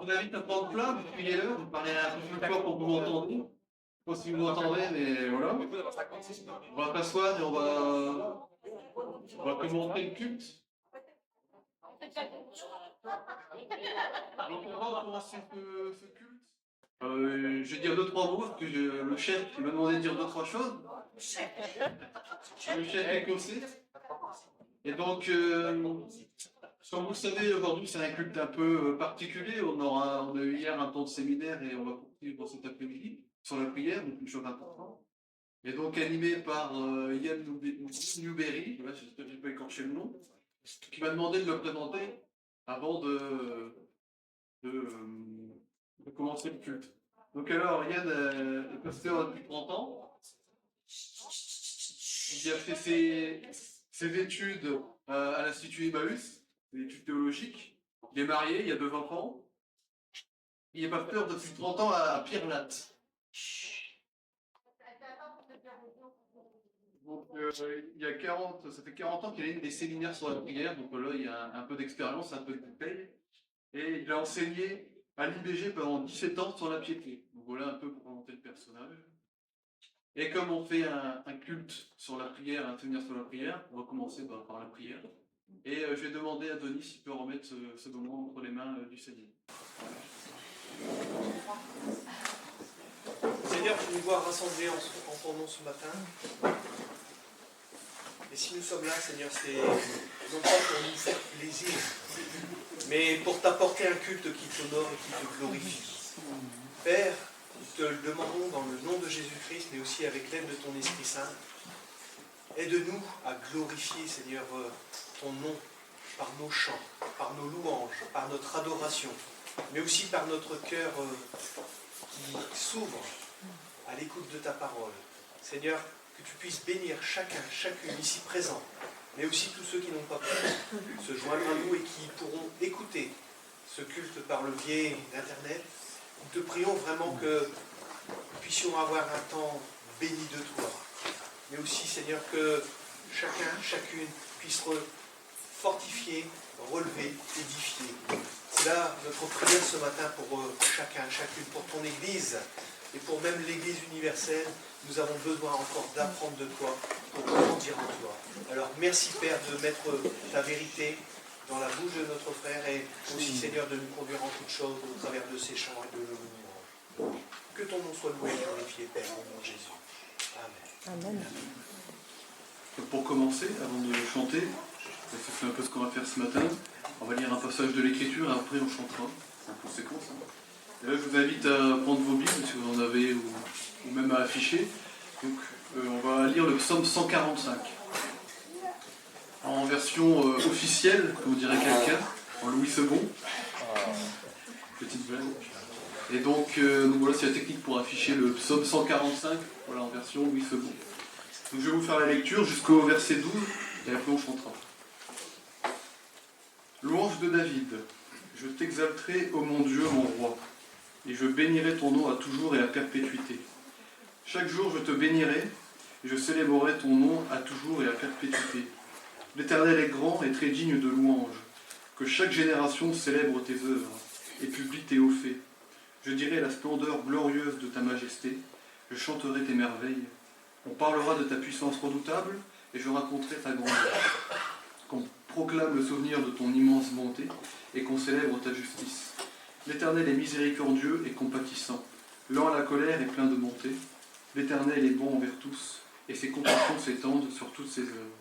vous invite à prendre place, vous priez-le, vous parlez un peu plus fort pour que vous m'entendez. Je sais pas si vous m'entendez, mais voilà. On va s'asseoir et on va commencer le culte. Donc on va commencer ce culte. Je vais dire deux, trois mots, parce que le chef m'a demandé de dire deux, trois choses. Le chef écossais. Et donc, comme vous le savez, aujourd'hui c'est un culte un peu particulier. On a eu hier un temps de séminaire et on va poursuivre cet après-midi sur la prière, donc une chose importante. Et donc animé par Ian Newberry, voilà, j'espère que je n'ai pas écorché le nom, qui m'a demandé de le présenter avant de commencer le culte. Donc alors, Yann est pasteur depuis 30 ans. Il a fait ses études à l'Institut Emmaüs, des études théologiques. Il est marié, il a 2 enfants. Il est pasteur depuis 30 ans à Pierre-Latte. Donc, ça fait 40 ans qu'il a des séminaires sur la prière, donc là il a un peu d'expérience, un peu de bouteille. Et il a enseigné à l'IBG pendant 17 ans sur la piété. Donc voilà un peu pour présenter le personnage. Et comme on fait un culte sur la prière, un séminaire sur la prière, on va commencer par la prière. Et je vais demander à Denis s'il peut remettre ce moment entre les mains du Seigneur. Seigneur, tu nous vois rassemblés en ton nom ce matin. Et si nous sommes là, Seigneur, c'est non pas pour nous faire plaisir, mais pour t'apporter un culte qui t'honore et qui te glorifie. Père, nous te le demandons dans le nom de Jésus-Christ, mais aussi avec l'aide de ton Esprit Saint. Aide-nous à glorifier, Seigneur, ton nom par nos chants, par nos louanges, par notre adoration, mais aussi par notre cœur qui s'ouvre à l'écoute de ta parole. Seigneur, que tu puisses bénir chacun, chacune ici présent, mais aussi tous ceux qui n'ont pas pu se joindre à nous et qui pourront écouter ce culte par le biais d'Internet. Nous te prions vraiment que nous puissions avoir un temps béni de toi, mais aussi, Seigneur, que chacun, chacune puisse fortifier, relever, édifier. C'est là notre prière ce matin pour chacun, chacune, pour ton Église et pour même l'Église universelle. Nous avons besoin encore d'apprendre de toi pour grandir en toi. Alors merci Père de mettre ta vérité dans la bouche de notre frère et aussi Seigneur de nous conduire en toutes choses au travers de ces chants et de nos louanges. Que ton nom soit loué et glorifié Père au nom de Jésus. Amen. Amen. Pour commencer, avant de chanter, c'est un peu ce qu'on va faire ce matin. On va lire un passage de l'Écriture et après on chantera en conséquence. Et là, je vous invite à prendre vos Bibles, si vous en avez, ou même à afficher. Donc, on va lire le psaume 145. En version officielle, comme dirait quelqu'un, en Louis II. Petite blague. Et donc voilà, c'est la technique pour afficher le psaume 145, voilà, en version Louis II. Donc, je vais vous faire la lecture jusqu'au verset 12, et après on chantera. Louange de David. Je t'exalterai, ô mon Dieu, mon roi, et je bénirai ton nom à toujours et à perpétuité. Chaque jour je te bénirai, et je célébrerai ton nom à toujours et à perpétuité. L'Éternel est grand et très digne de louange. Que chaque génération célèbre tes œuvres, et publie tes hauts faits. Je dirai la splendeur glorieuse de ta majesté, je chanterai tes merveilles. On parlera de ta puissance redoutable, et je raconterai ta grandeur. Qu'on proclame le souvenir de ton immense bonté, et qu'on célèbre ta justice. L'Éternel est miséricordieux et compatissant, lent à la colère et plein de bonté. L'Éternel est bon envers tous, et ses compassions s'étendent sur toutes ses œuvres.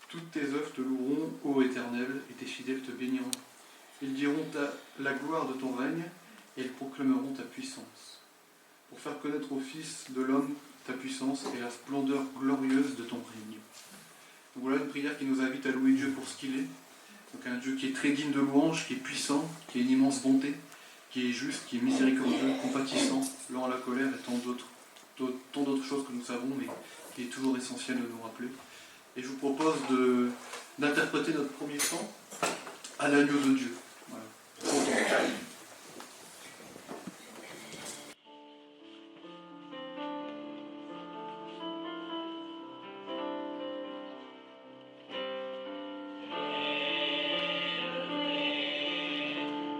Toutes tes œuvres te loueront, ô Éternel, et tes fidèles te béniront. Ils diront la gloire de ton règne, et ils proclameront ta puissance. Pour faire connaître au Fils de l'homme ta puissance et la splendeur glorieuse de ton règne. Donc voilà une prière qui nous invite à louer Dieu pour ce qu'il est. Donc un Dieu qui est très digne de louange, qui est puissant, qui a une immense bonté, qui est juste, qui est miséricordieux, compatissant, lent à la colère et tant d'autres choses que nous savons, mais qui est toujours essentiel de nous rappeler. Et je vous propose d'interpréter notre premier chant à l'agneau de Dieu. Voilà.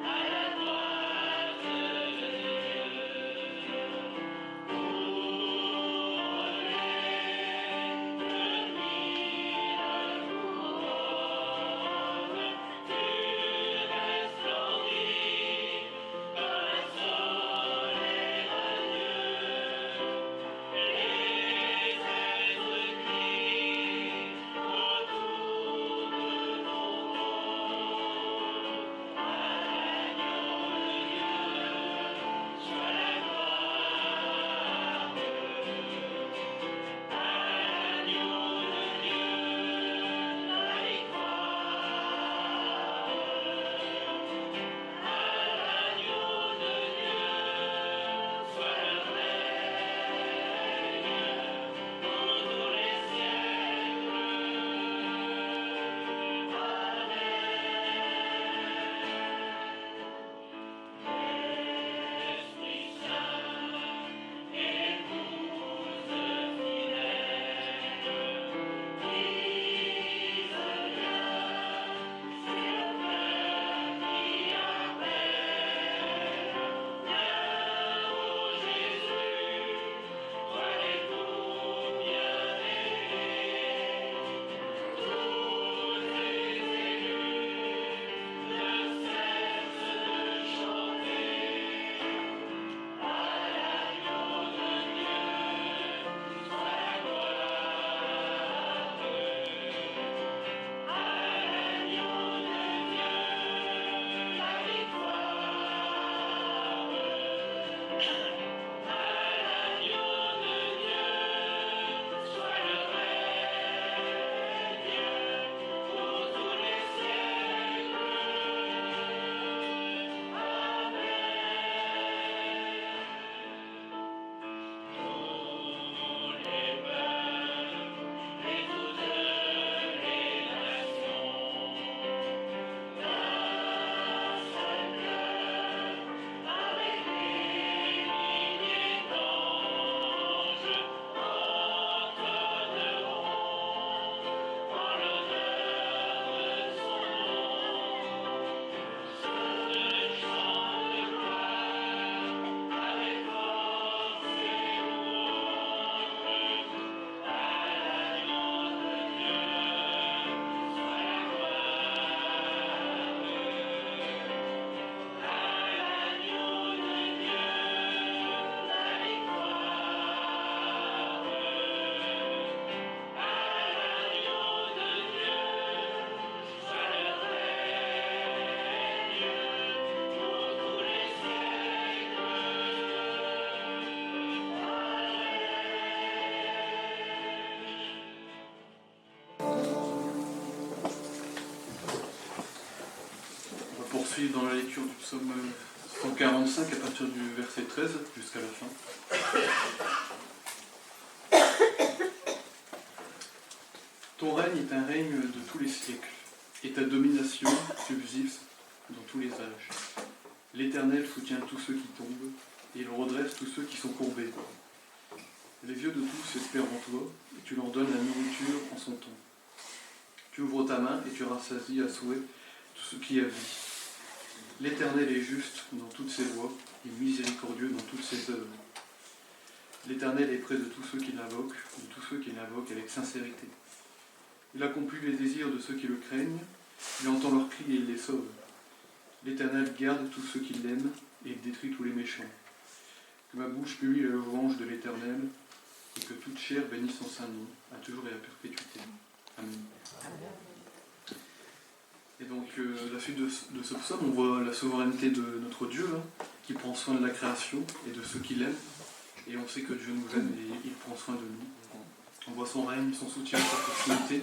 À la gloire poursuivre dans la lecture du psaume 145 à partir du verset 13 jusqu'à la fin. Ton règne est un règne de tous les siècles, et ta domination subsiste dans tous les âges. L'Éternel soutient tous ceux qui tombent, et il redresse tous ceux qui sont courbés. Les yeux de tous espèrent en toi, et tu leur donnes la nourriture en son temps. Tu ouvres ta main et tu rassasies à souhait tout ce qui a vie. L'Éternel est juste dans toutes ses voies, et miséricordieux dans toutes ses œuvres. L'Éternel est près de tous ceux qui l'invoquent, avec sincérité. Il accomplit les désirs de ceux qui le craignent, il entend leurs cris et il les sauve. L'Éternel garde tous ceux qui l'aiment et il détruit tous les méchants. Que ma bouche publie la louange de l'Éternel et que toute chair bénisse son saint nom, à toujours et à perpétuité. Amen. Et donc, la suite de ce psaume, on voit la souveraineté de notre Dieu, qui prend soin de la création et de ceux qui l'aiment. Et on sait que Dieu nous aime et il prend soin de nous. On voit son règne, son soutien, sa proximité.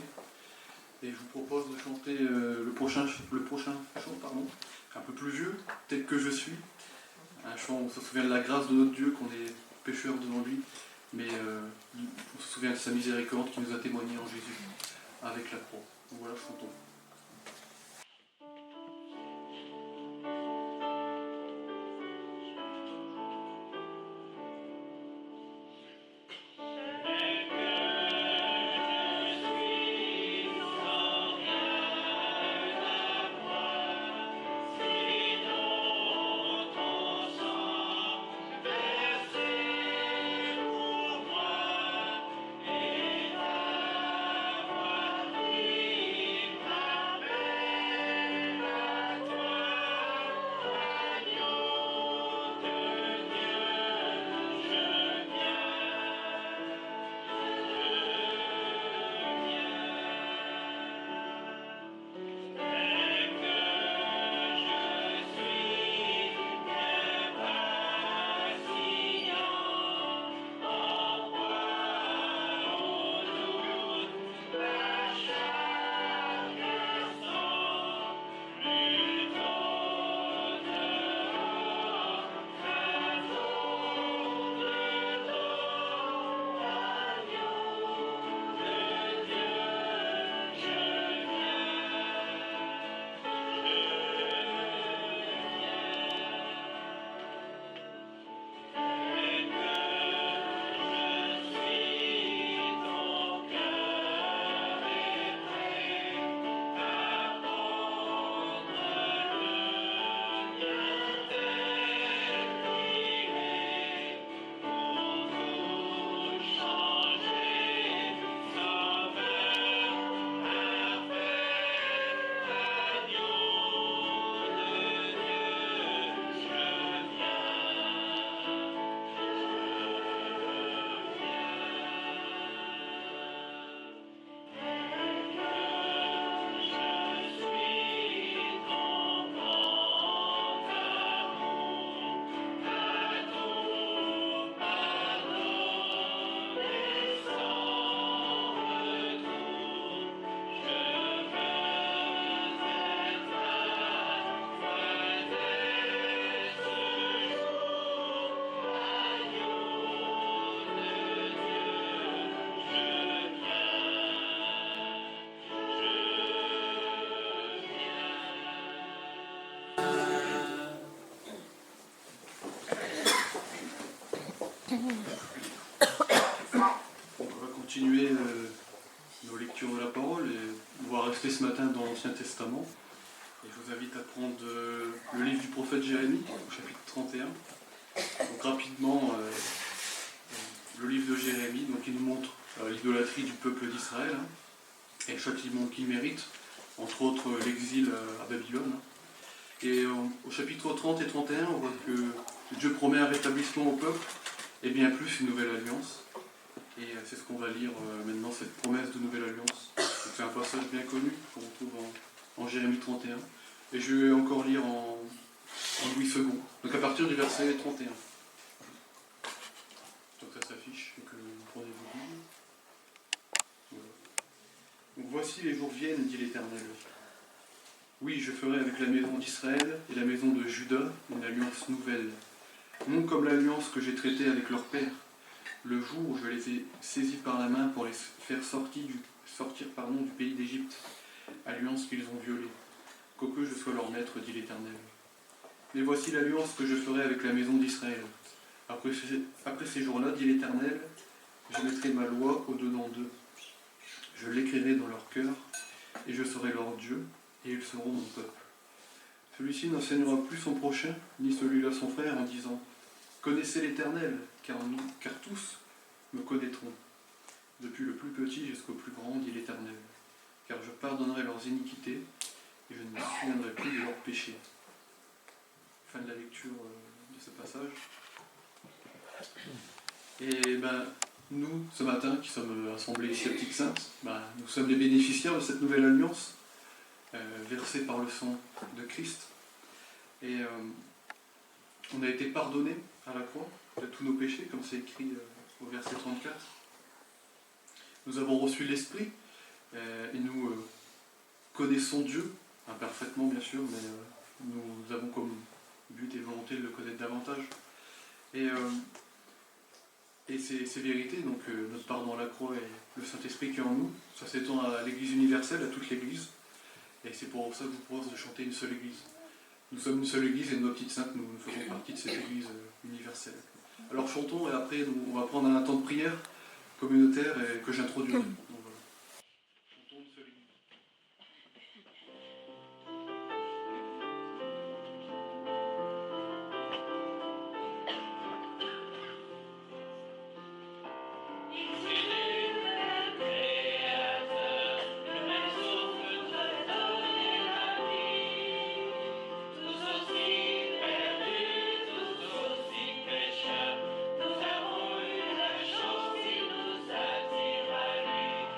Et je vous propose de chanter le prochain chant, un peu plus vieux, tel que je suis. Un chant où on se souvient de la grâce de notre Dieu, qu'on est pécheurs devant lui, mais on se souvient de sa miséricorde qui nous a témoigné en Jésus, avec la croix. Donc voilà, chantons. On va continuer nos lectures de la parole et on va rester ce matin dans l'Ancien Testament. Et je vous invite à prendre le livre du prophète Jérémie, au chapitre 31. Donc rapidement, le livre de Jérémie, donc il nous montre l'idolâtrie du peuple d'Israël et le châtiment qu'il mérite, entre autres l'exil à Babylone. Et au chapitre 30 et 31, on voit que Dieu promet un rétablissement au peuple et bien plus une nouvelle alliance. Et c'est ce qu'on va lire maintenant, cette promesse de nouvelle alliance. C'est un passage bien connu qu'on retrouve en Jérémie 31. Et je vais encore lire en Louis II, donc à partir du verset 31. Donc ça s'affiche et que vous prenez vos livres. Voilà. Donc voici les jours viennent, dit l'Éternel. Oui, je ferai avec la maison d'Israël et la maison de Juda une alliance nouvelle, non comme l'alliance que j'ai traitée avec leur père, le jour où je les ai saisis par la main pour les faire sortir du pays d'Égypte, alliance qu'ils ont violée, quoique je sois leur maître, dit l'Éternel. Mais voici l'alliance que je ferai avec la maison d'Israël. Après ces jours-là, dit l'Éternel, je mettrai ma loi au-dedans d'eux. Je l'écrirai dans leur cœur, et je serai leur Dieu, et ils seront mon peuple. Celui-ci n'enseignera plus son prochain, ni celui-là son frère, en disant « Connaissez l'Éternel, car tous me connaîtront, depuis le plus petit jusqu'au plus grand, dit l'Éternel. Car je pardonnerai leurs iniquités, et je ne me souviendrai plus de leurs péchés. » Fin de la lecture de ce passage. Et nous, ce matin, qui sommes assemblés ici à Petite Sainte, nous sommes les bénéficiaires de cette nouvelle alliance, versée par le sang de Christ. Et on a été pardonnés à la croix de tous nos péchés, comme c'est écrit au verset 34. Nous avons reçu l'Esprit, et nous connaissons Dieu, imparfaitement bien sûr, mais nous avons comme but et volonté de le connaître davantage. Et ces vérités, donc notre part dans la croix et le Saint-Esprit qui est en nous, ça s'étend à l'Église universelle, à toute l'Église. Et c'est pour ça que je vous propose de chanter une seule Église. Nous sommes une seule Église et nos petites saintes, nous faisons partie de cette Église universelle. Alors chantons et après on va prendre un temps de prière communautaire et que j'introduirai. Donc voilà. Chantons une seule Église. Nous avons eu la chance, il nous attire à lui.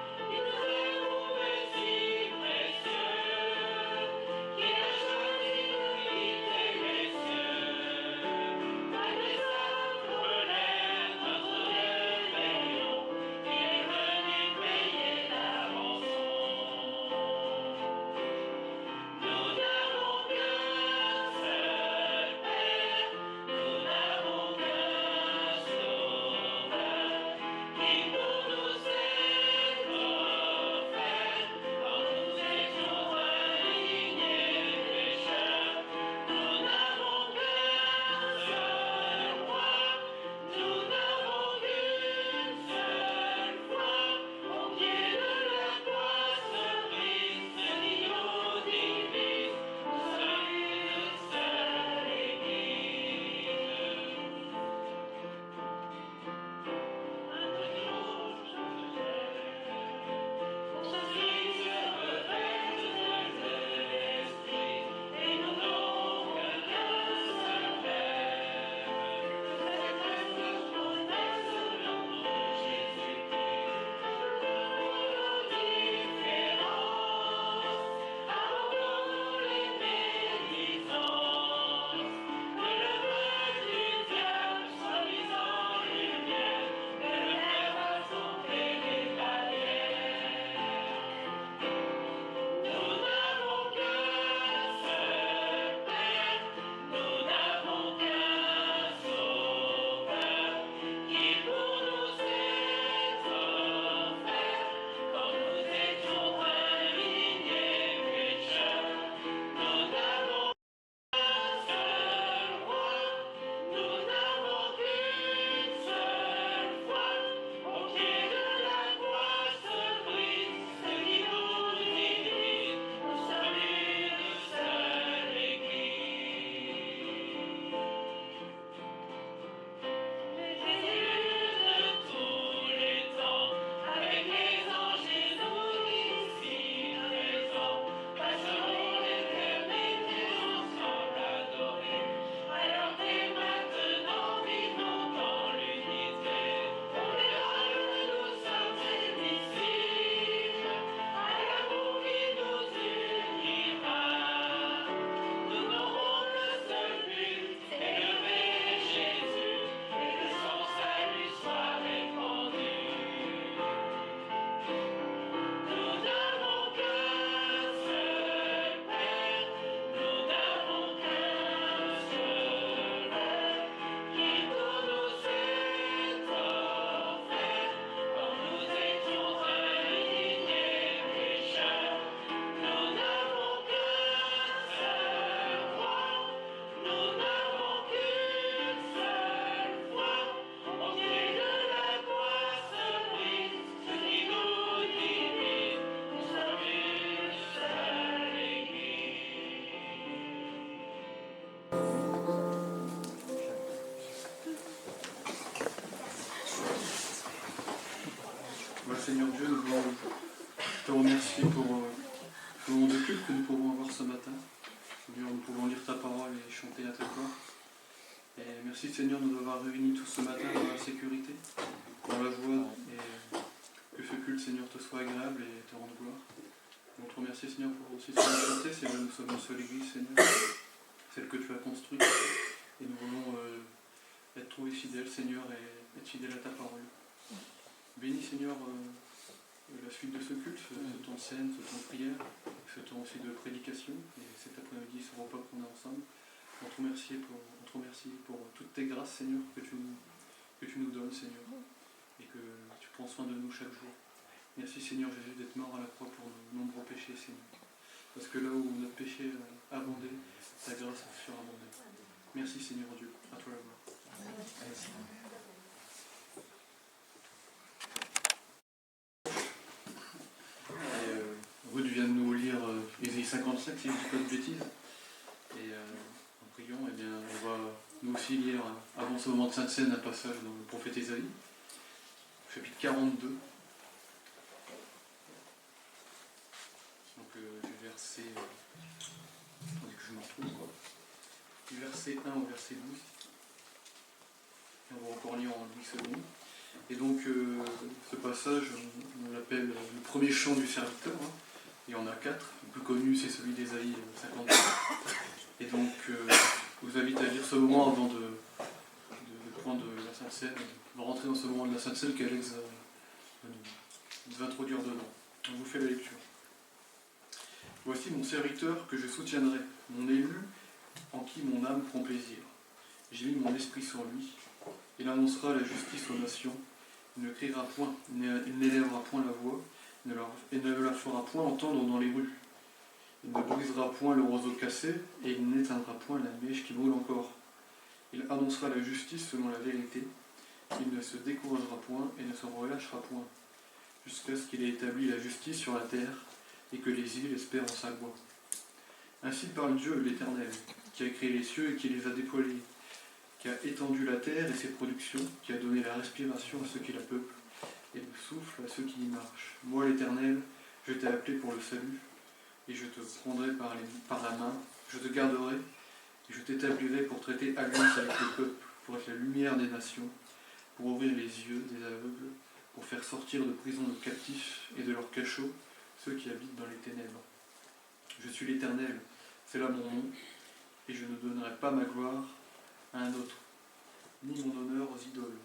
te remercie pour le moment de culte que nous pouvons avoir ce matin. Seigneur, nous pouvons lire ta parole et chanter à ta gloire. Et merci Seigneur de nous avoir réunis tous ce matin dans la sécurité, dans la joie, et que ce culte Seigneur te soit agréable et te rende gloire. On te remercie Seigneur pour aussi cette liberté, c'est vrai, nous sommes une seule église Seigneur, celle que tu as construite, et nous voulons être trouvés fidèles Seigneur et être fidèles à ta parole. Bénis Seigneur la suite de ce culte, ce temps de scène, ce temps de prière, ce temps aussi de prédication, et cet après-midi, ce repas qu'on a ensemble. On te remercie pour toutes tes grâces, Seigneur, que tu nous donnes, Seigneur, et que tu prends soin de nous chaque jour. Merci, Seigneur Jésus, d'être mort à la croix pour nos nombreux péchés, Seigneur. Parce que là où notre péché a abondé, ta grâce a surabondé. Merci, Seigneur Dieu. À toi la gloire. Merci. Ruth vient de nous lire Ésaïe 55, si je ne dis pas de bêtises. Et en priant, eh bien, on va nous aussi lire, avant ce moment de Sainte Seine, un passage dans le prophète Ésaïe, chapitre 42. Donc du verset. Attendez que je me retrouve, quoi. Du verset 1 au verset 12. Et on va encore lire en 10 secondes. Et donc, ce passage, on l'appelle le premier chant du serviteur. Hein. Il y en a 4. Le plus connu, c'est celui d'Ésaïe 53. Et donc, je vous invite à lire ce moment avant de prendre la Sainte Seine. On va rentrer dans ce moment de la Sainte Seine qu'Alex va introduire dedans. On vous fait la lecture. Voici mon serviteur que je soutiendrai, mon élu en qui mon âme prend plaisir. J'ai mis mon esprit sur lui. Il annoncera la justice aux nations. Il ne criera point, il n'élèvera point la voix, et ne la fera point entendre dans les rues. Il ne brisera point le roseau cassé, et il n'éteindra point la mèche qui brûle encore. Il annoncera la justice selon la vérité. Il ne se découragera point et ne se relâchera point, jusqu'à ce qu'il ait établi la justice sur la terre, et que les îles espèrent en sa gloire. Ainsi parle Dieu, l'Éternel, qui a créé les cieux et qui les a déployés, qui a étendu la terre et ses productions, qui a donné la respiration à ceux qui la peuplent, et le souffle à ceux qui y marchent. Moi, l'Éternel, je t'ai appelé pour le salut, et je te prendrai par la main, je te garderai, et je t'établirai pour traiter alliance avec le peuple, pour être la lumière des nations, pour ouvrir les yeux des aveugles, pour faire sortir de prison de captifs et de leurs cachots ceux qui habitent dans les ténèbres. Je suis l'Éternel, c'est là mon nom, et je ne donnerai pas ma gloire à un autre, ni mon honneur aux idoles.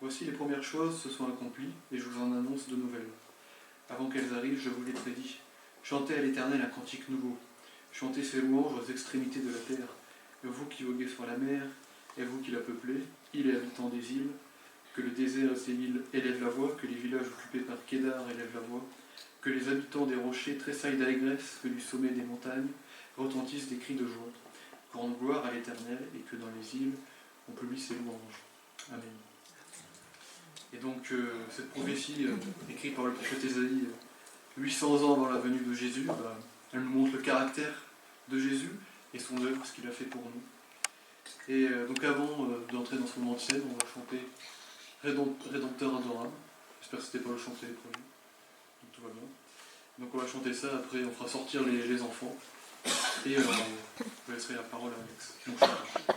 Voici les premières choses se sont accomplies, et je vous en annonce de nouvelles. Avant qu'elles arrivent, je vous l'ai prédit. Chantez à l'Éternel un cantique nouveau. Chantez ses louanges aux extrémités de la terre. Et vous qui voguez sur la mer, et vous qui la peuplez, îles et habitants des îles, que le désert et ses îles élèvent la voix, que les villages occupés par Kédar élèvent la voix, que les habitants des rochers tressaillent d'allégresse, que du sommet des montagnes retentissent des cris de joie. Grande gloire à l'Éternel, et que dans les îles, on publie ses louanges. Amen. Et donc, cette prophétie, écrite par le prophète Ésaïe 800 ans avant la venue de Jésus, elle nous montre le caractère de Jésus et son œuvre, ce qu'il a fait pour nous. Et donc, avant d'entrer dans ce moment de scène, on va chanter Rédempteur adorable. J'espère que c'était pas le chant que vous avez prévu. Donc, tout va bien. Donc, on va chanter ça, après, on fera sortir les enfants. Et je laisserai la parole à Alex. Donc, chantons.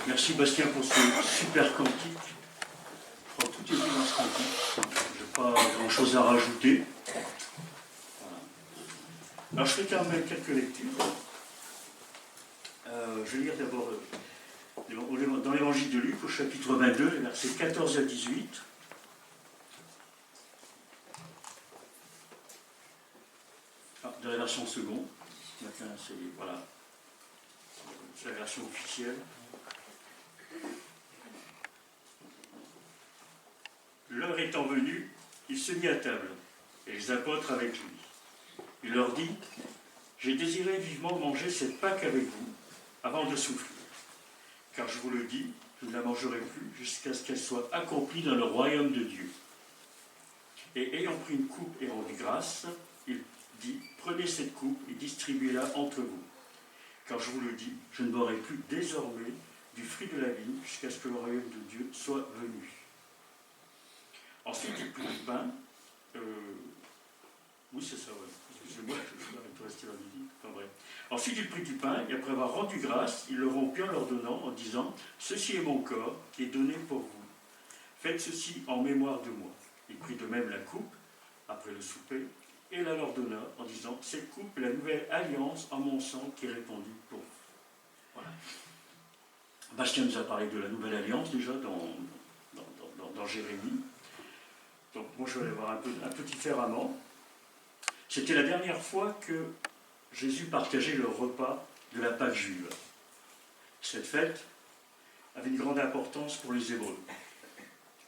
Merci Bastien pour ce super cantique. Je crois que tout est dit dans ce cantique. Je n'ai pas grand-chose à rajouter. Voilà. Alors je fais quand même quelques lectures. Je vais lire d'abord dans l'évangile de Luc, au chapitre 22, les versets 14 à 18. Dans la version seconde. Voilà. C'est la version officielle. L'heure étant venue, il se mit à table, et les apôtres avec lui. Il leur dit, « J'ai désiré vivement manger cette Pâque avec vous, avant de souffrir. Car je vous le dis, je ne la mangerai plus jusqu'à ce qu'elle soit accomplie dans le royaume de Dieu. » Et ayant pris une coupe et rendu grâce, il dit, « Prenez cette coupe et distribuez-la entre vous. Car je vous le dis, je ne boirai plus désormais du fruit de la vigne jusqu'à ce que le royaume de Dieu soit venu. » Ensuite, il prit du pain. Oui, c'est ça, ouais. Excusez-moi, je vais rester là midi. Enfin, bref. Ensuite, il prit du pain, et après avoir rendu grâce, il le rompit en leur donnant, en disant, « Ceci est mon corps, qui est donné pour vous. Faites ceci en mémoire de moi. » Il prit de même la coupe, après le souper, et la leur donna, en disant, « Cette coupe est la nouvelle alliance en mon sang qui est répandue pour vous. » Voilà. Bastien nous a parlé de la nouvelle alliance, déjà, dans Jérémie. Donc moi je vais aller voir un peu différemment. C'était la dernière fois que Jésus partageait le repas de la Pâque juive. Cette fête avait une grande importance pour les Hébreux.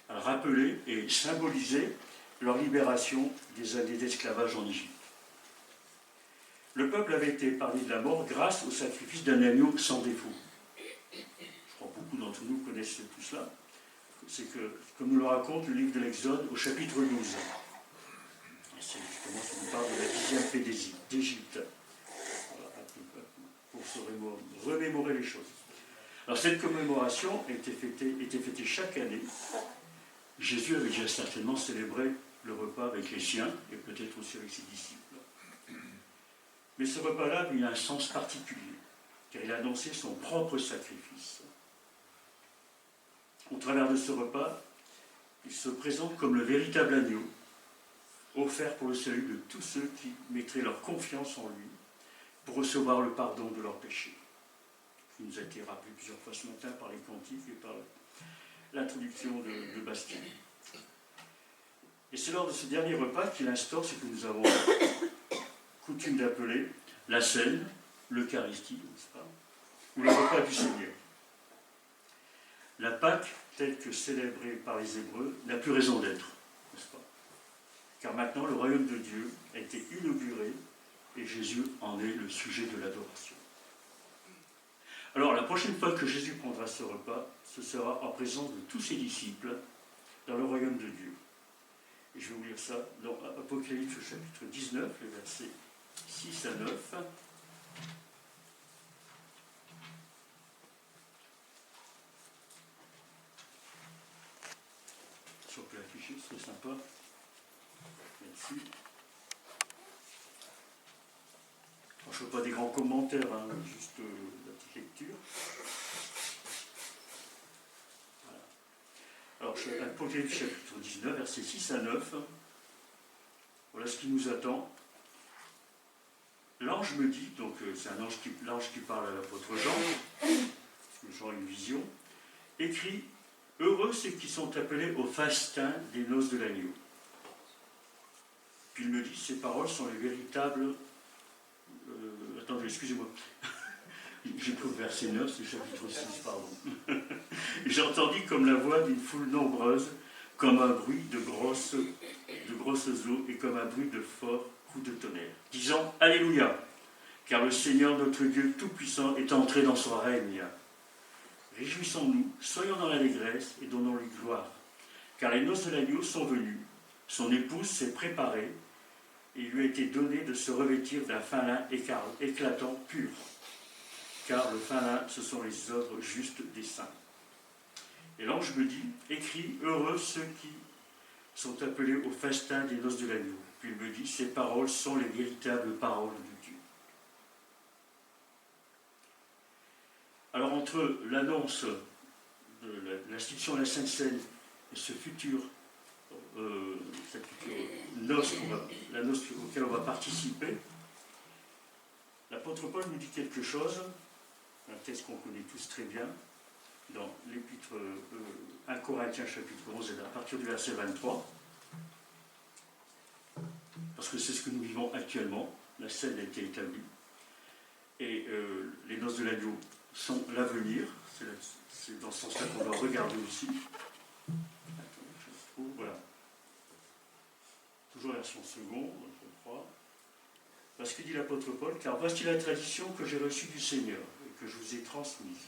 Elle rappelait et symbolisait leur libération des années d'esclavage en Égypte. Le peuple avait été épargné de la mort grâce au sacrifice d'un agneau sans défaut. Je crois que beaucoup d'entre nous connaissent tout cela. C'est que, comme nous le raconte le livre de l'Exode au chapitre 12. C'est justement ce qui nous parle de la 10e paix d'Égypte. Voilà, pour se remémorer les choses. Alors cette commémoration était fêtée chaque année. Jésus avait déjà certainement célébré le repas avec les siens, et peut-être aussi avec ses disciples. Mais ce repas-là avait un sens particulier, car il annonçait son propre sacrifice. Au travers de ce repas, il se présente comme le véritable agneau, offert pour le salut de tous ceux qui mettraient leur confiance en lui pour recevoir le pardon de leurs péchés. Qui nous a été rappelé plusieurs fois ce matin par les cantiques et par l'introduction de Bastien. Et c'est lors de ce dernier repas qu'il instaure ce que nous avons coutume d'appeler la scène, l'Eucharistie, n'est-ce pas, ou le repas du Seigneur. La Pâque, telle que célébrée par les Hébreux, n'a plus raison d'être, n'est-ce pas? Car maintenant, le royaume de Dieu a été inauguré et Jésus en est le sujet de l'adoration. Alors, la prochaine fois que Jésus prendra ce repas, ce sera en présence de tous ses disciples dans le royaume de Dieu. Et je vais vous lire ça dans Apocalypse chapitre 19, les versets 6 à 9. Si on peut afficher, c'est sympa. Merci. Alors, je ne fais pas des grands commentaires, hein, juste la petite lecture. Voilà. Alors, Apocalypse chapitre 19, versets 6 à 9. Voilà ce qui nous attend. L'ange me dit, donc c'est l'ange qui parle à l'apôtre Jean, parce que Jean a une vision, écrit « Heureux ceux qui sont appelés au fastin des noces de l'agneau ». Puis il me dit, ces paroles sont les véritables... attendez, excusez-moi. J'ai pris le verset 9, c'est le chapitre 6, pardon. J'entendis comme la voix d'une foule nombreuse, comme un bruit de grosses eaux et comme un bruit de forts coups de tonnerre, disant « Alléluia ! Car le Seigneur notre Dieu Tout-Puissant est entré dans son règne. Réjouissons-nous, soyons dans l'allégresse et donnons-lui gloire. Car les noces de l'agneau sont venues, son épouse s'est préparée, et il lui a été donné de se revêtir d'un fin lin éclatant pur. Car le fin lin, ce sont les œuvres justes des saints. Et l'ange me dit, écris, heureux ceux qui sont appelés au festin des noces de l'agneau. Puis il me dit, ces paroles sont les véritables paroles de Dieu. Alors entre l'annonce de l'institution de la Sainte Seine et cette future noce, la noce auquel on va participer, l'apôtre Paul nous dit quelque chose, un texte qu'on connaît tous très bien, dans l'épître 1 Corinthiens chapitre 11, à partir du verset 23, parce que c'est ce que nous vivons actuellement, la scène a été établie, et les noces de l'agneau sont l'avenir, c'est dans ce sens-là qu'on doit regarder aussi. Voilà. Toujours version seconde, je crois. Parce que dit l'apôtre Paul, car voici la tradition que j'ai reçue du Seigneur et que je vous ai transmise.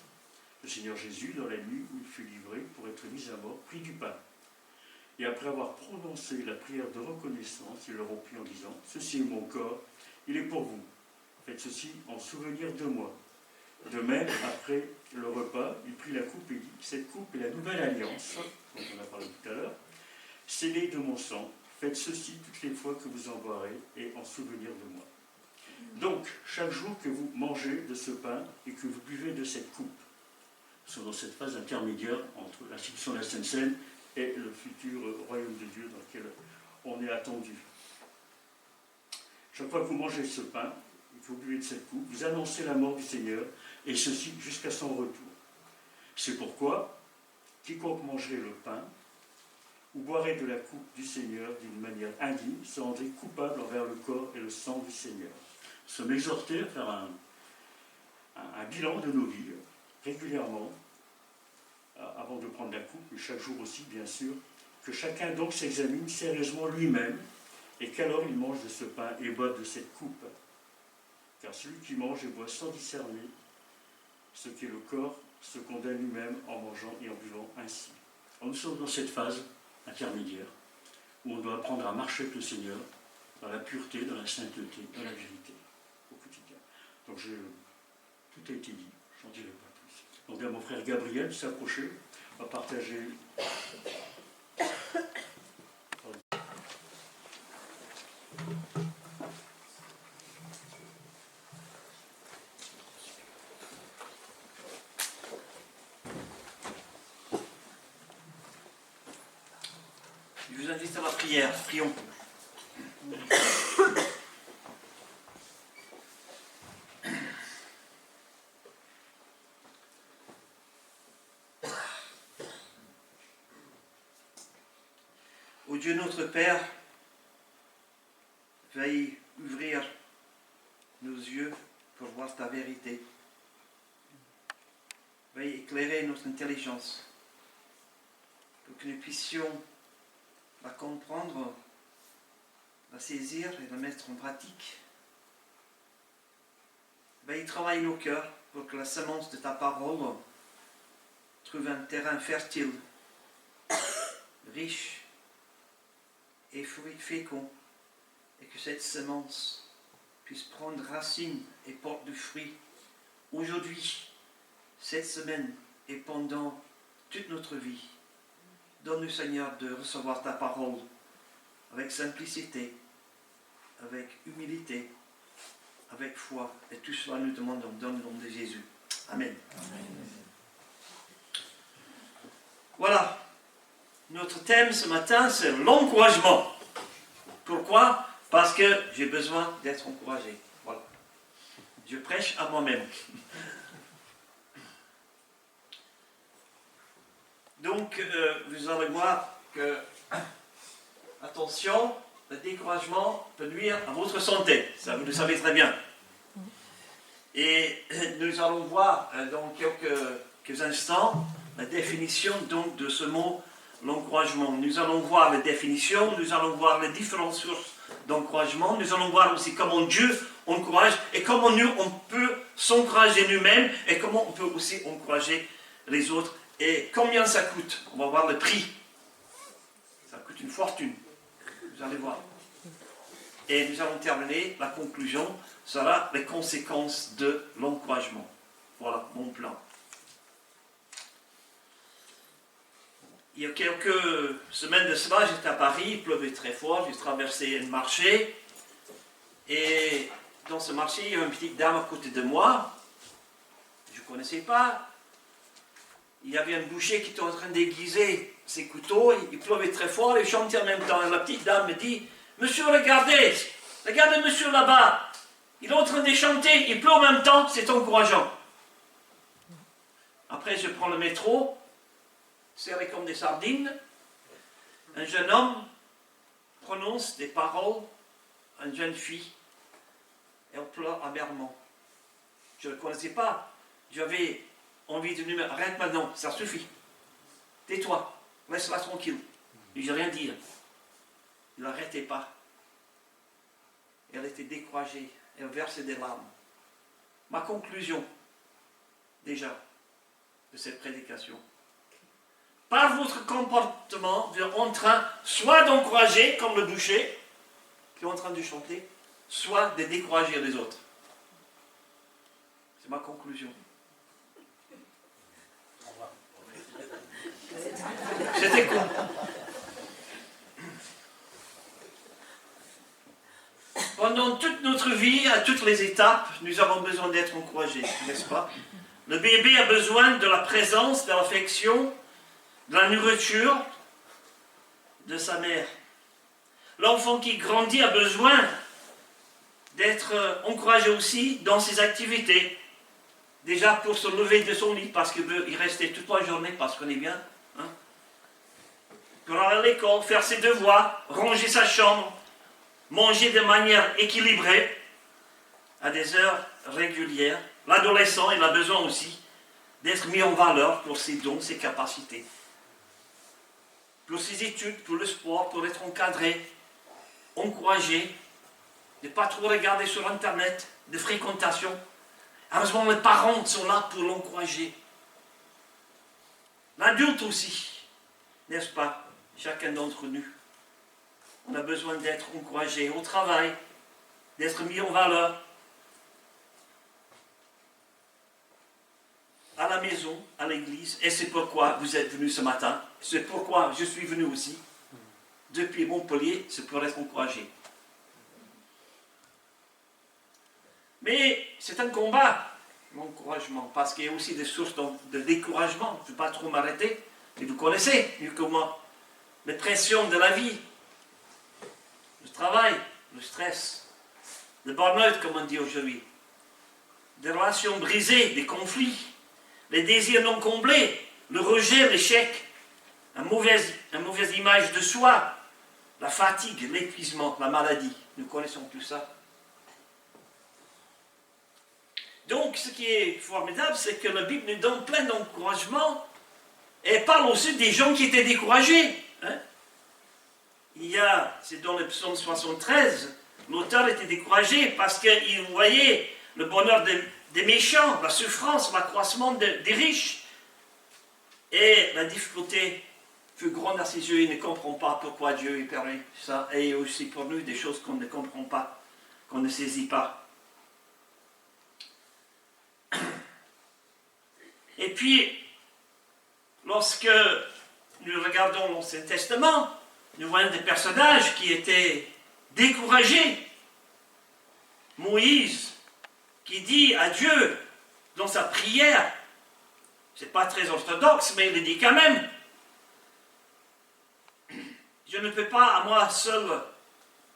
Le Seigneur Jésus, dans la nuit où il fut livré pour être mis à mort, prit du pain. Et après avoir prononcé la prière de reconnaissance, il le rompit en disant, ceci est mon corps, il est pour vous. Faites ceci en souvenir de moi. De même, après le repas, il prit la coupe et dit, cette coupe est la nouvelle alliance, dont on a parlé tout à l'heure, scellée de mon sang. Faites ceci toutes les fois que vous en boirez et en souvenir de moi. Donc, chaque jour que vous mangez de ce pain et que vous buvez de cette coupe, nous sommes dans cette phase intermédiaire entre l'institution de la Sainte Seine et le futur royaume de Dieu dans lequel on est attendu. Chaque fois que vous mangez ce pain et que vous buvez de cette coupe, vous annoncez la mort du Seigneur, et ceci jusqu'à son retour. C'est pourquoi, quiconque mangerait le pain ou boirait de la coupe du Seigneur d'une manière indigne se rendrait coupable envers le corps et le sang du Seigneur. Nous sommes exhortés à faire un bilan de nos vies régulièrement, avant de prendre la coupe, mais chaque jour aussi, bien sûr, que chacun donc s'examine sérieusement lui-même, et qu'alors il mange de ce pain et boit de cette coupe. Car celui qui mange et boit sans discerner ce qu'est le corps se condamne lui-même en mangeant et en buvant ainsi. Alors nous sommes dans cette phase intermédiaire, où on doit apprendre à marcher avec le Seigneur, dans la pureté, dans la sainteté, dans la vérité, au quotidien. Donc tout a été dit, j'en dirai pas plus. Donc à mon frère Gabriel de s'approcher, on va partager. Je vous invite à la prière, prions. Ô Dieu notre Père, veuille ouvrir nos yeux pour voir ta vérité. Veuille éclairer notre intelligence pour que nous puissions la comprendre, la saisir et la mettre en pratique. Veuille travailler nos cœurs pour que la semence de ta parole trouve un terrain fertile, riche et fécond, et que cette semence puisse prendre racine et porte du fruit aujourd'hui, cette semaine et pendant toute notre vie. Donne-nous, Seigneur, de recevoir ta parole avec simplicité, avec humilité, avec foi. Et tout cela nous demandons dans le nom de Jésus. Amen. Amen. Voilà. Notre thème ce matin, c'est l'encouragement. Pourquoi? Parce que j'ai besoin d'être encouragé. Voilà. Je prêche à moi-même. Donc, vous allez voir que, attention, le découragement peut nuire à votre santé. Ça, vous le savez très bien. Et nous allons voir dans quelques instants la définition donc de ce mot, l'encouragement. Nous allons voir la définition, nous allons voir les différentes sources d'encouragement, nous allons voir aussi comment Dieu encourage et comment nous, on peut s'encourager nous-mêmes et comment on peut aussi encourager les autres. Et combien ça coûte? On va voir le prix. Ça coûte une fortune. Vous allez voir. Et nous allons terminer, la conclusion sera les conséquences de l'encouragement. Voilà mon plan. Il y a quelques semaines de cela, j'étais à Paris, il pleuvait très fort, j'ai traversé un marché. Et dans ce marché, il y a une petite dame à côté de moi. Je ne connaissais pas. Il y avait un boucher qui était en train d'aiguiser ses couteaux, il pleuvait très fort, il chantait en même temps. Et la petite dame me dit, monsieur, regardez monsieur là-bas, il est en train de chanter, il pleut en même temps, c'est encourageant. Après, je prends le métro, serré comme des sardines, un jeune homme prononce des paroles à une jeune fille, elle pleure amèrement. Je ne le connaissais pas, j'avais envie de lui dire, arrête maintenant, ça suffit. Tais-toi, laisse-la tranquille. Je n'ai rien dit. Il n'arrêtait pas. Elle était découragée, elle versait des larmes. Ma conclusion, déjà, de cette prédication. Par votre comportement, vous êtes en train soit d'encourager, comme le boucher, qui est en train de chanter, soit de décourager les autres. C'est ma conclusion. C'était cool. Pendant toute notre vie, à toutes les étapes, nous avons besoin d'être encouragés, n'est-ce pas? Le bébé a besoin de la présence, de l'affection, de la nourriture de sa mère. L'enfant qui grandit a besoin d'être encouragé aussi dans ses activités. Déjà pour se lever de son lit, parce qu'il veut y rester toute la journée, parce qu'on est bien. Hein? Pour aller à l'école, faire ses devoirs, ranger sa chambre, manger de manière équilibrée, à des heures régulières. L'adolescent, il a besoin aussi d'être mis en valeur pour ses dons, ses capacités. Pour ses études, pour le sport, pour être encadré, encouragé, de ne pas trop regarder sur Internet, de fréquentation. Heureusement, les parents sont là pour l'encourager. L'adulte aussi, n'est-ce pas? Chacun d'entre nous. On a besoin d'être encouragé au travail, d'être mis en valeur. À la maison, à l'église, et c'est pourquoi vous êtes venus ce matin, c'est pourquoi je suis venu aussi, depuis Montpellier, c'est pour être encouragé. Mais c'est un combat, l'encouragement, parce qu'il y a aussi des sources de découragement. Je ne vais pas trop m'arrêter, mais vous connaissez mieux que moi les pressions de la vie, le travail, le stress, le burn-out, comme on dit aujourd'hui, des relations brisées, des conflits, les désirs non comblés, le rejet, l'échec, une mauvaise image de soi, la fatigue, l'épuisement, la maladie. Nous connaissons tout ça. Donc, ce qui est formidable, c'est que la Bible nous donne plein d'encouragements et elle parle aussi des gens qui étaient découragés. Hein? C'est dans le psaume 73, l'auteur était découragé parce qu'il voyait le bonheur des méchants, la souffrance, l'accroissement des riches. Et la difficulté fut grande à ses yeux, il ne comprend pas pourquoi Dieu est permis ça. Et aussi pour nous, des choses qu'on ne comprend pas, qu'on ne saisit pas. Et puis, lorsque nous regardons l'Ancien Testament, nous voyons des personnages qui étaient découragés. Moïse, qui dit à Dieu, dans sa prière, c'est pas très orthodoxe, mais il le dit quand même, je ne peux pas à moi seul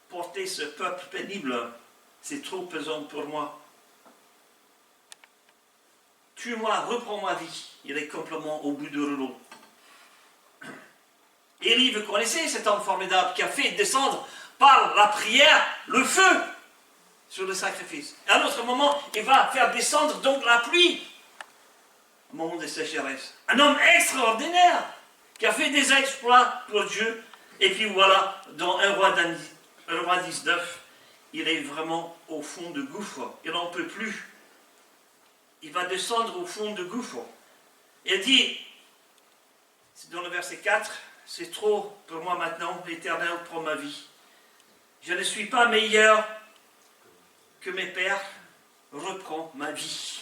porter ce peuple pénible, c'est trop pesant pour moi. Tue-moi, reprends ma vie. Il est complètement au bout du rouleau. Élie, vous connaissez cet homme formidable qui a fait descendre par la prière le feu sur le sacrifice. Et à un autre moment, il va faire descendre donc la pluie au moment de sécheresse. Un homme extraordinaire qui a fait des exploits pour Dieu. Et puis voilà, dans 1 roi 19, il est vraiment au fond du gouffre. Il n'en peut plus. Il va descendre au fond du gouffre. Il dit, c'est dans le verset 4, c'est trop pour moi maintenant, l'Éternel prend ma vie. Je ne suis pas meilleur que mes pères, reprends ma vie.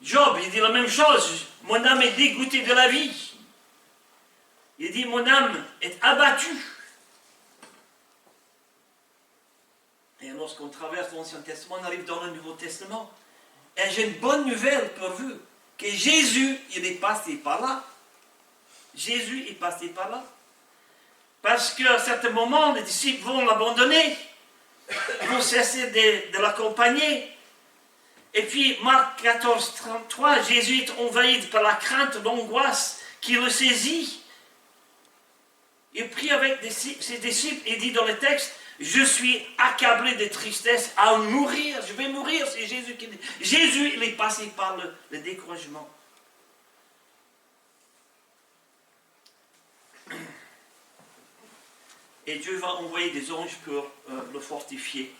Job, il dit la même chose, mon âme est dégoûtée de la vie. Il dit, mon âme est abattue. Et lorsqu'on traverse l'Ancien Testament, on arrive dans le Nouveau Testament. Et j'ai une bonne nouvelle pour vous. que Jésus, il est passé par là. Jésus est passé par là. Parce qu'à un certain moment, les disciples vont l'abandonner. Ils vont cesser de l'accompagner. Et puis, Marc 14, 33, Jésus est envahi par la crainte, l'angoisse qui le saisit. Il prie avec ses disciples et dit dans le texte, je suis accablé de tristesse à mourir, je vais mourir, c'est Jésus qui dit. Jésus, il est passé par le découragement. Et Dieu va envoyer des anges pour le fortifier.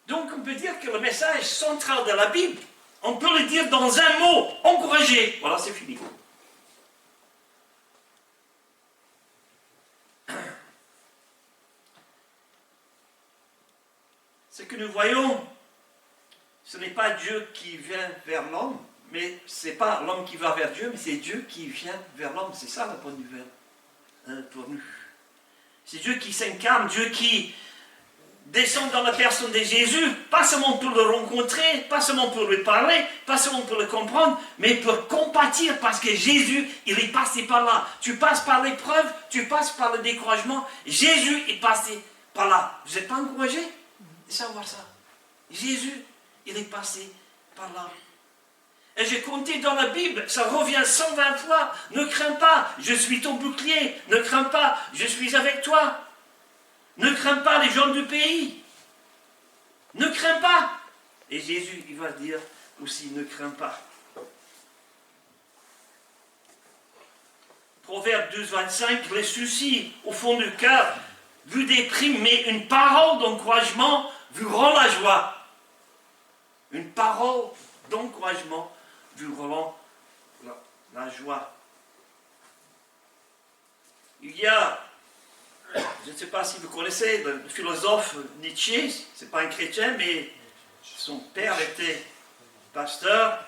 Donc on peut dire que le message central de la Bible, on peut le dire dans un mot, encourager. Voilà, c'est fini. Ce que nous voyons, ce n'est pas Dieu qui vient vers l'homme, mais ce n'est pas l'homme qui va vers Dieu, mais c'est Dieu qui vient vers l'homme. C'est ça la bonne nouvelle pour nous. C'est Dieu qui s'incarne, Dieu qui descend dans la personne de Jésus, pas seulement pour le rencontrer, pas seulement pour lui parler, pas seulement pour le comprendre, mais pour compatir, parce que Jésus, il est passé par là. Tu passes par l'épreuve, tu passes par le découragement, Jésus est passé par là. Vous n'êtes pas encouragé de savoir ça? Jésus, il est passé par là. Et j'ai compté dans la Bible, ça revient 120 fois. Ne crains pas, je suis ton bouclier. Ne crains pas, je suis avec toi. Ne crains pas les gens du pays. Ne crains pas. Et Jésus, il va dire aussi, ne crains pas. Proverbe 12, 25, les soucis au fond du cœur vous dépriment, mais une parole d'encouragement vous rend la joie. Une parole d'encouragement vous rend la joie. Il y a, je ne sais pas si vous connaissez le philosophe Nietzsche, ce n'est pas un chrétien, mais son père était pasteur.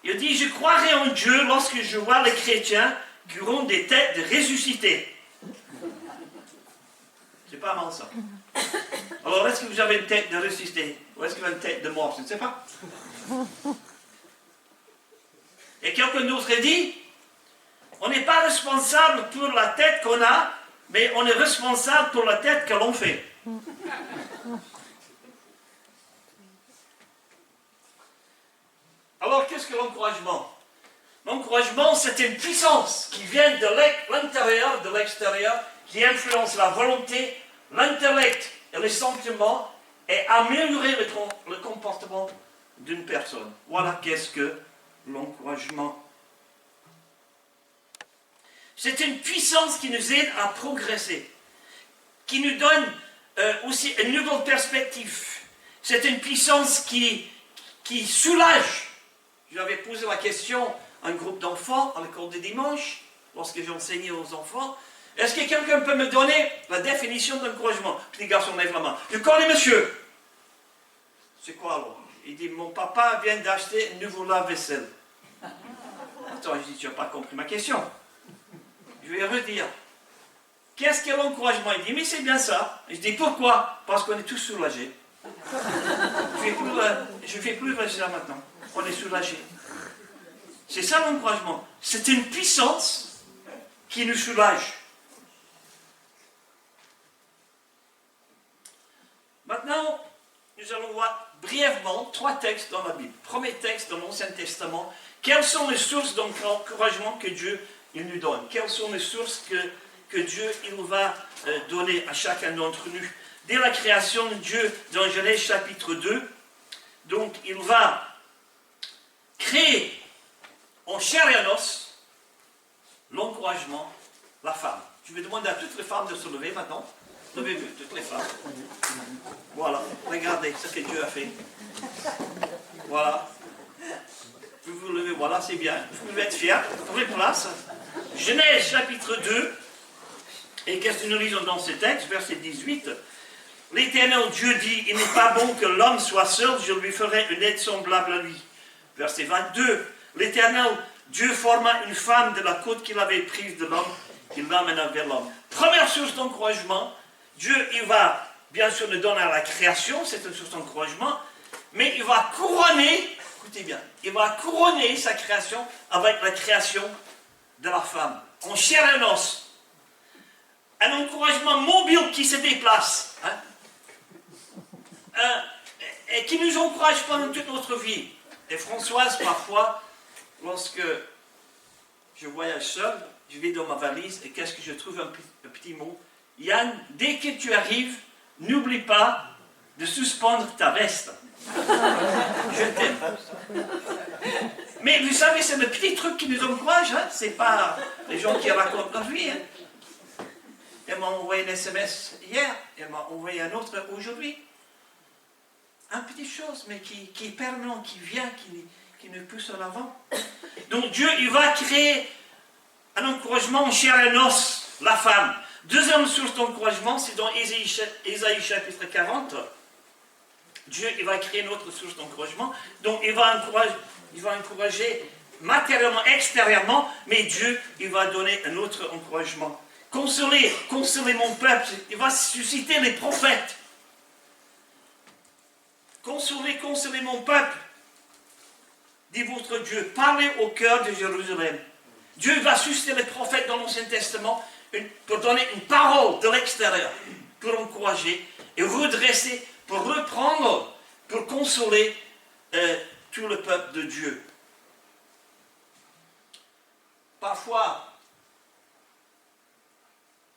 Il dit, je croirai en Dieu lorsque je vois les chrétiens qui auront des têtes de ressuscités. C'est pas mal ça. Alors, est-ce que vous avez une tête de ressuscité? Ou est-ce que vous avez une tête de mort? Je ne sais pas. Et quelqu'un d'autre dit, on n'est pas responsable pour la tête qu'on a, mais on est responsable pour la tête que l'on fait. Alors, qu'est-ce que l'encouragement? L'encouragement, c'est une puissance qui vient de l'intérieur, de l'extérieur, qui influence la volonté, l'intellect et les sentiments et améliorer le comportement d'une personne. Voilà qu'est-ce que l'encouragement. C'est une puissance qui nous aide à progresser, qui nous donne aussi une nouvelle perspective. C'est une puissance qui soulage. J'avais posé la question à un groupe d'enfants à l'école de dimanche, lorsque j'enseignais aux enfants. Est-ce que quelqu'un peut me donner la définition d'encouragement? Petit garçon lève la main. Je connais monsieur. C'est quoi alors? Il dit, mon papa vient d'acheter un nouveau lave-vaisselle. Attends, je dis, tu n'as pas compris ma question. Je vais redire. Qu'est-ce que l'encouragement? Il dit, mais c'est bien ça. Je dis, pourquoi? Parce qu'on est tous soulagés. Je ne fais plus ça maintenant. On est soulagés. C'est ça l'encouragement. C'est une puissance qui nous soulage. Maintenant, nous allons voir brièvement 3 textes dans la Bible. Premier texte dans l'Ancien Testament. Quelles sont les sources d'encouragement que Dieu il nous donne? Quelles sont les sources que Dieu il va donner à chacun d'entre nous? Dès la création de Dieu, dans Genèse chapitre 2, donc il va créer en chair et en os l'encouragement, la femme. Je vais demander à toutes les femmes de se lever maintenant. Levez-vous, toutes les femmes. Voilà, regardez ce que Dieu a fait. Voilà. Vous vous levez, voilà, c'est bien. Vous pouvez être fiers. Prenez place. Genèse chapitre 2. Et qu'est-ce que nous lisons dans ce texte? Verset 18. L'Éternel Dieu dit, il n'est pas bon que l'homme soit seul, je lui ferai une aide semblable à lui. Verset 22. L'Éternel Dieu forma une femme de la côte qu'il avait prise de l'homme, qu'il l'amena vers l'homme. Première source d'encouragement, Dieu, il va bien sûr nous donner à la création, c'est une source d'encouragement, mais il va couronner écoutez bien, il va couronner sa création avec la création de la femme, en chair et en os. Un encouragement mobile qui se déplace, hein, et qui nous encourage pendant toute notre vie. Et Françoise, parfois, lorsque je voyage seul, je vais dans ma valise, et qu'est-ce que je trouve? Un petit mot. Yann, dès que tu arrives, n'oublie pas de suspendre ta veste. Je t'aime. Mais vous savez, c'est le petit truc qui nous encourage, hein? C'est pas les gens qui racontent leur vie. Hein? Elle m'a envoyé un SMS hier, elle m'a envoyé un autre aujourd'hui. Un petit chose, mais qui est permanent, qui vient, qui nous pousse en avant. Donc Dieu, il va créer un encouragement en chair et en os, la femme. Deuxième source d'encouragement, c'est dans Ésaïe chapitre 40. Dieu, il va créer une autre source d'encouragement. Donc il va encourager matériellement, extérieurement, mais Dieu, il va donner un autre encouragement. Consolez mon peuple, il va susciter les prophètes. Consolez mon peuple, dit votre Dieu. Parlez au cœur de Jérusalem. Dieu va susciter les prophètes dans l'Ancien Testament pour donner une parole de l'extérieur, pour encourager et redresser, pour reprendre, pour consoler tout le peuple de Dieu. Parfois,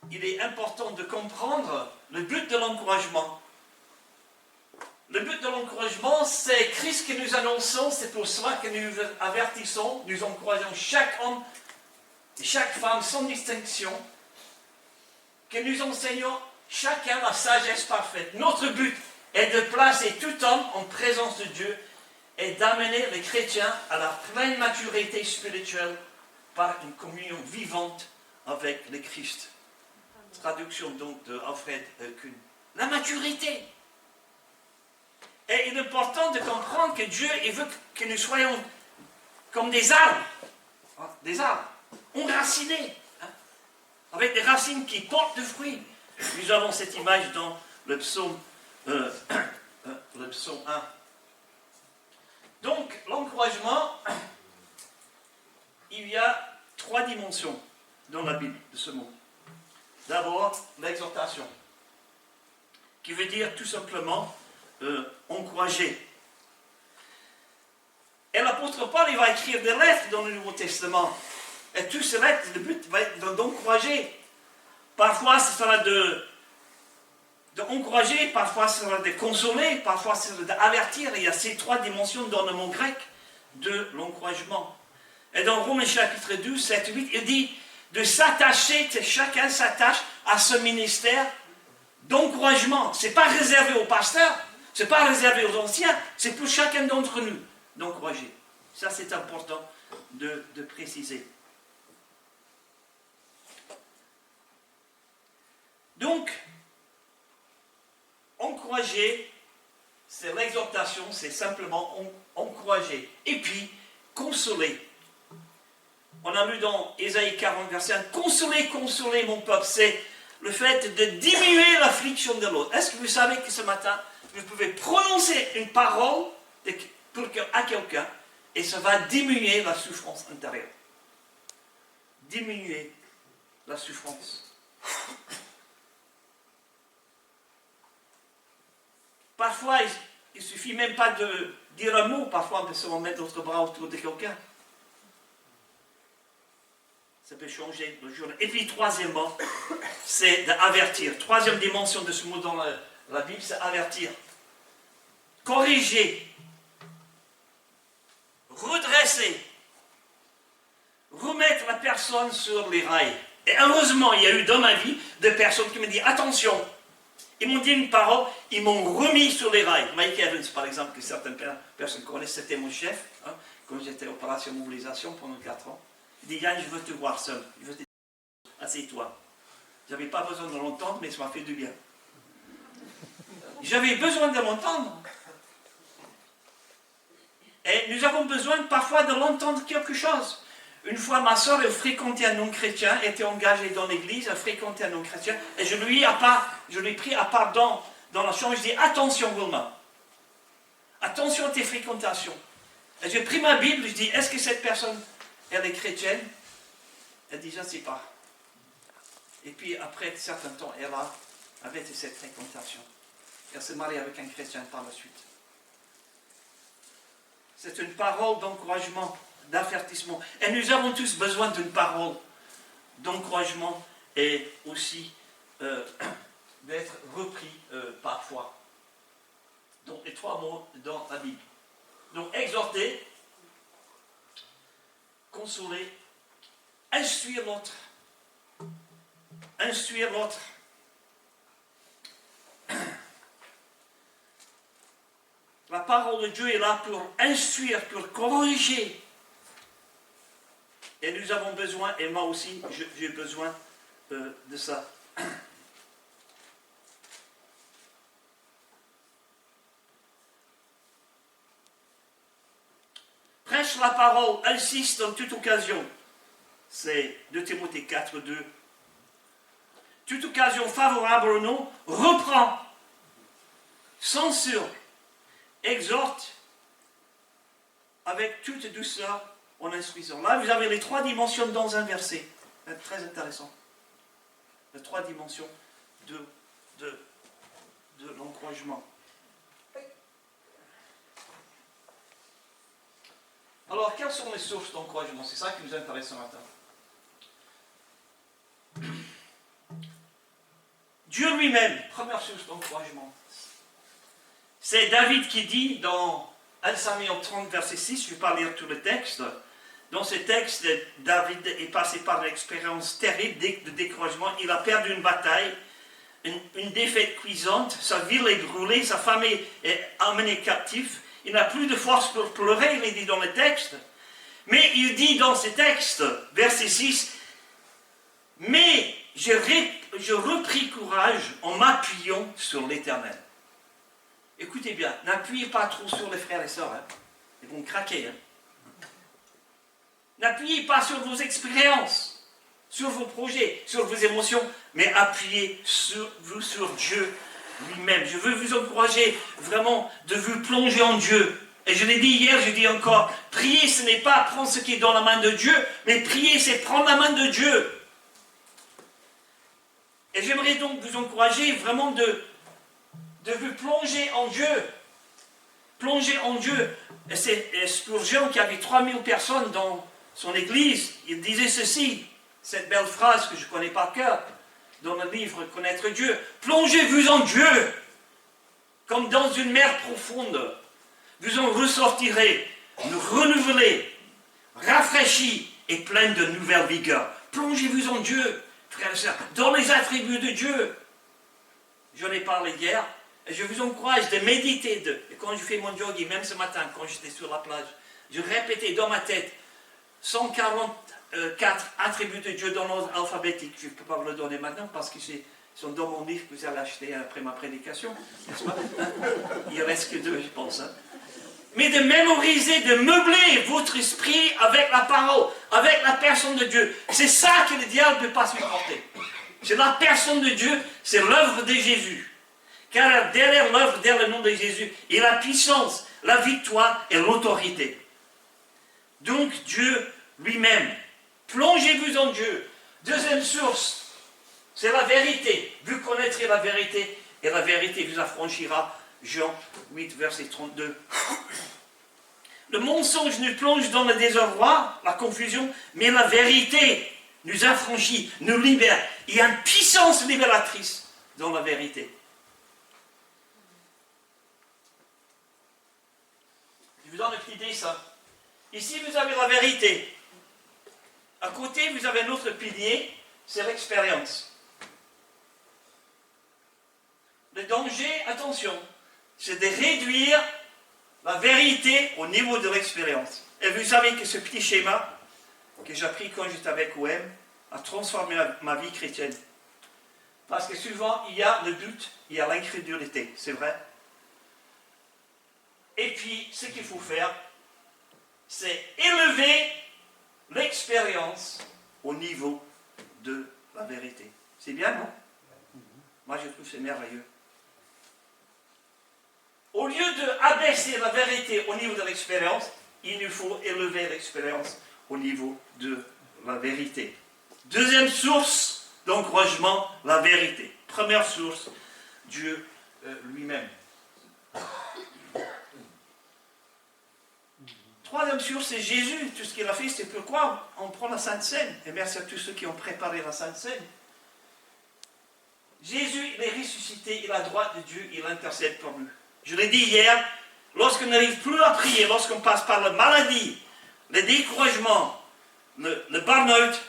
il est important de comprendre le but de l'encouragement. Le but de l'encouragement, c'est Christ que nous annonçons, c'est pour cela que nous avertissons, nous encourageons chaque homme et chaque femme sans distinction, que nous enseignons chacun la sagesse parfaite. Notre but est de placer tout homme en présence de Dieu et d'amener les chrétiens à la pleine maturité spirituelle par une communion vivante avec le Christ. Traduction donc de Alfred Kuhn. La maturité. Et il est important de comprendre que Dieu il veut que nous soyons comme des arbres. Des arbres. Enracinés. Avec des racines qui portent de fruits. Nous avons cette image dans le psaume 1. Donc, l'encouragement, il y a 3 dimensions dans la Bible de ce mot. D'abord, l'exhortation, qui veut dire tout simplement encourager. Et l'apôtre Paul, il va écrire des lettres dans le Nouveau Testament. Et toutes ces lettres, le but va être d'encourager. Parfois, ce sera d'encourager, parfois, ce sera de consoler, parfois, ce sera d'avertir. Il y a ces 3 dimensions dans le mot grec de l'encouragement. Et dans Romains chapitre 12, 7, 8, il dit de s'attacher, chacun s'attache à ce ministère d'encouragement. Ce n'est pas réservé aux pasteurs, ce n'est pas réservé aux anciens, c'est pour chacun d'entre nous d'encourager. Ça, c'est important de préciser. Donc, encourager, c'est l'exhortation, c'est simplement encourager. Et puis, consoler. On a lu dans Ésaïe 40, verset 1, consolez mon peuple. C'est le fait de diminuer l'affliction de l'autre. Est-ce que vous savez que ce matin, vous pouvez prononcer une parole à quelqu'un et ça va diminuer la souffrance intérieure. Diminuer la souffrance. Parfois, il ne suffit même pas de dire un mot, parfois on peut se remettre notre bras autour de quelqu'un. Ça peut changer le jour. Et puis, troisièmement, c'est d'avertir. Troisième dimension de ce mot dans la Bible, c'est avertir. Corriger. Redresser. Remettre la personne sur les rails. Et heureusement, il y a eu dans ma vie des personnes qui me disent attention. Ils m'ont dit une parole, ils m'ont remis sur les rails. Mike Evans, par exemple, que certaines personnes connaissent, c'était mon chef, hein, quand j'étais opération mobilisation pendant 4 ans. Il dit, Yann, je veux te voir seul. Je veux te dire, assieds-toi. Je n'avais pas besoin de l'entendre, mais ça m'a fait du bien. J'avais besoin de l'entendre. Et nous avons besoin parfois de l'entendre quelque chose. Une fois, ma soeur, elle fréquentait un non-chrétien, était engagée dans l'église, elle fréquentait un non-chrétien, et je lui ai pris à part dans la chambre, je dis, attention, Wilma, attention à tes fréquentations. Et j'ai pris ma Bible, je dis, est-ce que cette personne, elle est chrétienne? Elle dit, je ne sais pas. Et puis après un certain temps, elle a arrêté cette fréquentation. Elle s'est mariée avec un chrétien par la suite. C'est une parole d'encouragement, d'avertissement. Et nous avons tous besoin d'une parole d'encouragement et aussi d'être repris parfois. Donc les 3 mots dans la Bible. Donc exhorter, consoler, instruire l'autre. Instruire l'autre. La parole de Dieu est là pour instruire, pour corriger. Et nous avons besoin, et moi aussi, j'ai besoin de ça. Prêche la parole, insiste en toute occasion. C'est 2 Timothée 4, 2. Toute occasion favorable ou non, reprend, censure, exhorte avec toute douceur en instruisant. Là, vous avez les 3 dimensions dans un verset. C'est très intéressant. Les 3 dimensions de l'encouragement. Alors, quelles sont les sources d'encouragement? C'est ça qui nous intéresse ce matin. Dieu lui-même, première source d'encouragement. C'est David qui dit dans 1 Samuel 30, verset 6, je ne vais pas lire tout le texte. Dans ce texte, David est passé par une expérience terrible de découragement. Il a perdu une bataille, une défaite cuisante, sa ville est brûlée, sa famille est emmenée captive. Il n'a plus de force pour pleurer, il est dit dans le texte. Mais il dit dans ce texte, verset 6, « Mais je repris courage en m'appuyant sur l'Éternel. » Écoutez bien, n'appuyez pas trop sur les frères et sœurs, hein. Ils vont craquer. Hein. N'appuyez pas sur vos expériences, sur vos projets, sur vos émotions, mais appuyez sur Dieu lui-même. Je veux vous encourager vraiment de vous plonger en Dieu. Et je l'ai dit hier, je dis encore, prier ce n'est pas prendre ce qui est dans la main de Dieu, mais prier c'est prendre la main de Dieu. Et j'aimerais donc vous encourager vraiment de vous plonger en Dieu. Plonger en Dieu. Et c'est Spurgeon qui avait 3000 personnes dans son église. Il disait ceci, cette belle phrase que je connais par cœur, dans le livre Connaître Dieu. Plongez-vous en Dieu, comme dans une mer profonde. Vous en ressortirez, renouvelés, rafraîchis et pleins de nouvelles vigueurs. Plongez-vous en Dieu, frères et sœurs, dans les attributs de Dieu. J'en ai parlé hier, et je vous encourage de méditer. Et quand je fais mon jogging, même ce matin, quand j'étais sur la plage, je répétais dans ma tête 144 attributs de Dieu dans l'ordre alphabétique. Je ne peux pas vous le donner maintenant parce qu'ils sont dans mon livre que vous allez acheter après ma prédication. N'est-ce pas? Il ne reste que 2, je pense. Hein. Mais de mémoriser, de meubler votre esprit avec la parole, avec la personne de Dieu. C'est ça que le diable ne peut pas supporter. C'est la personne de Dieu, c'est l'œuvre de Jésus. Car derrière l'œuvre, derrière le nom de Jésus, il y a la puissance, la victoire et l'autorité. Donc Dieu lui-même. Plongez-vous en Dieu. Deuxième source, c'est la vérité. Vous connaîtrez la vérité et la vérité vous affranchira. Jean 8, verset 32. Le mensonge nous plonge dans le désarroi, la confusion, mais la vérité nous affranchit, nous libère. Il y a une puissance libératrice dans la vérité. Je vous donne une petite idée, ça. Ici, vous avez la vérité. À côté, vous avez un autre pilier, c'est l'expérience. Le danger, attention, c'est de réduire la vérité au niveau de l'expérience. Et vous savez que ce petit schéma que j'ai appris quand j'étais avec OM a transformé ma vie chrétienne. Parce que souvent, il y a le doute, il y a l'incrédulité, c'est vrai. Et puis, ce qu'il faut faire, c'est élever l'expérience au niveau de la vérité. C'est bien, non? Moi, je trouve que c'est merveilleux. Au lieu d'abaisser la vérité au niveau de l'expérience, il nous faut élever l'expérience au niveau de la vérité. Deuxième source d'encouragement, la vérité. Première source, Dieu lui-même. Troisième source, c'est Jésus. Tout ce qu'il a fait, c'est pourquoi on prend la Sainte Seine. Et merci à tous ceux qui ont préparé la Sainte Seine. Jésus, il est ressuscité, il est à droite de Dieu, il intercède pour nous. Je l'ai dit hier, lorsqu'on n'arrive plus à prier, lorsqu'on passe par la maladie, le découragement, le burn-out,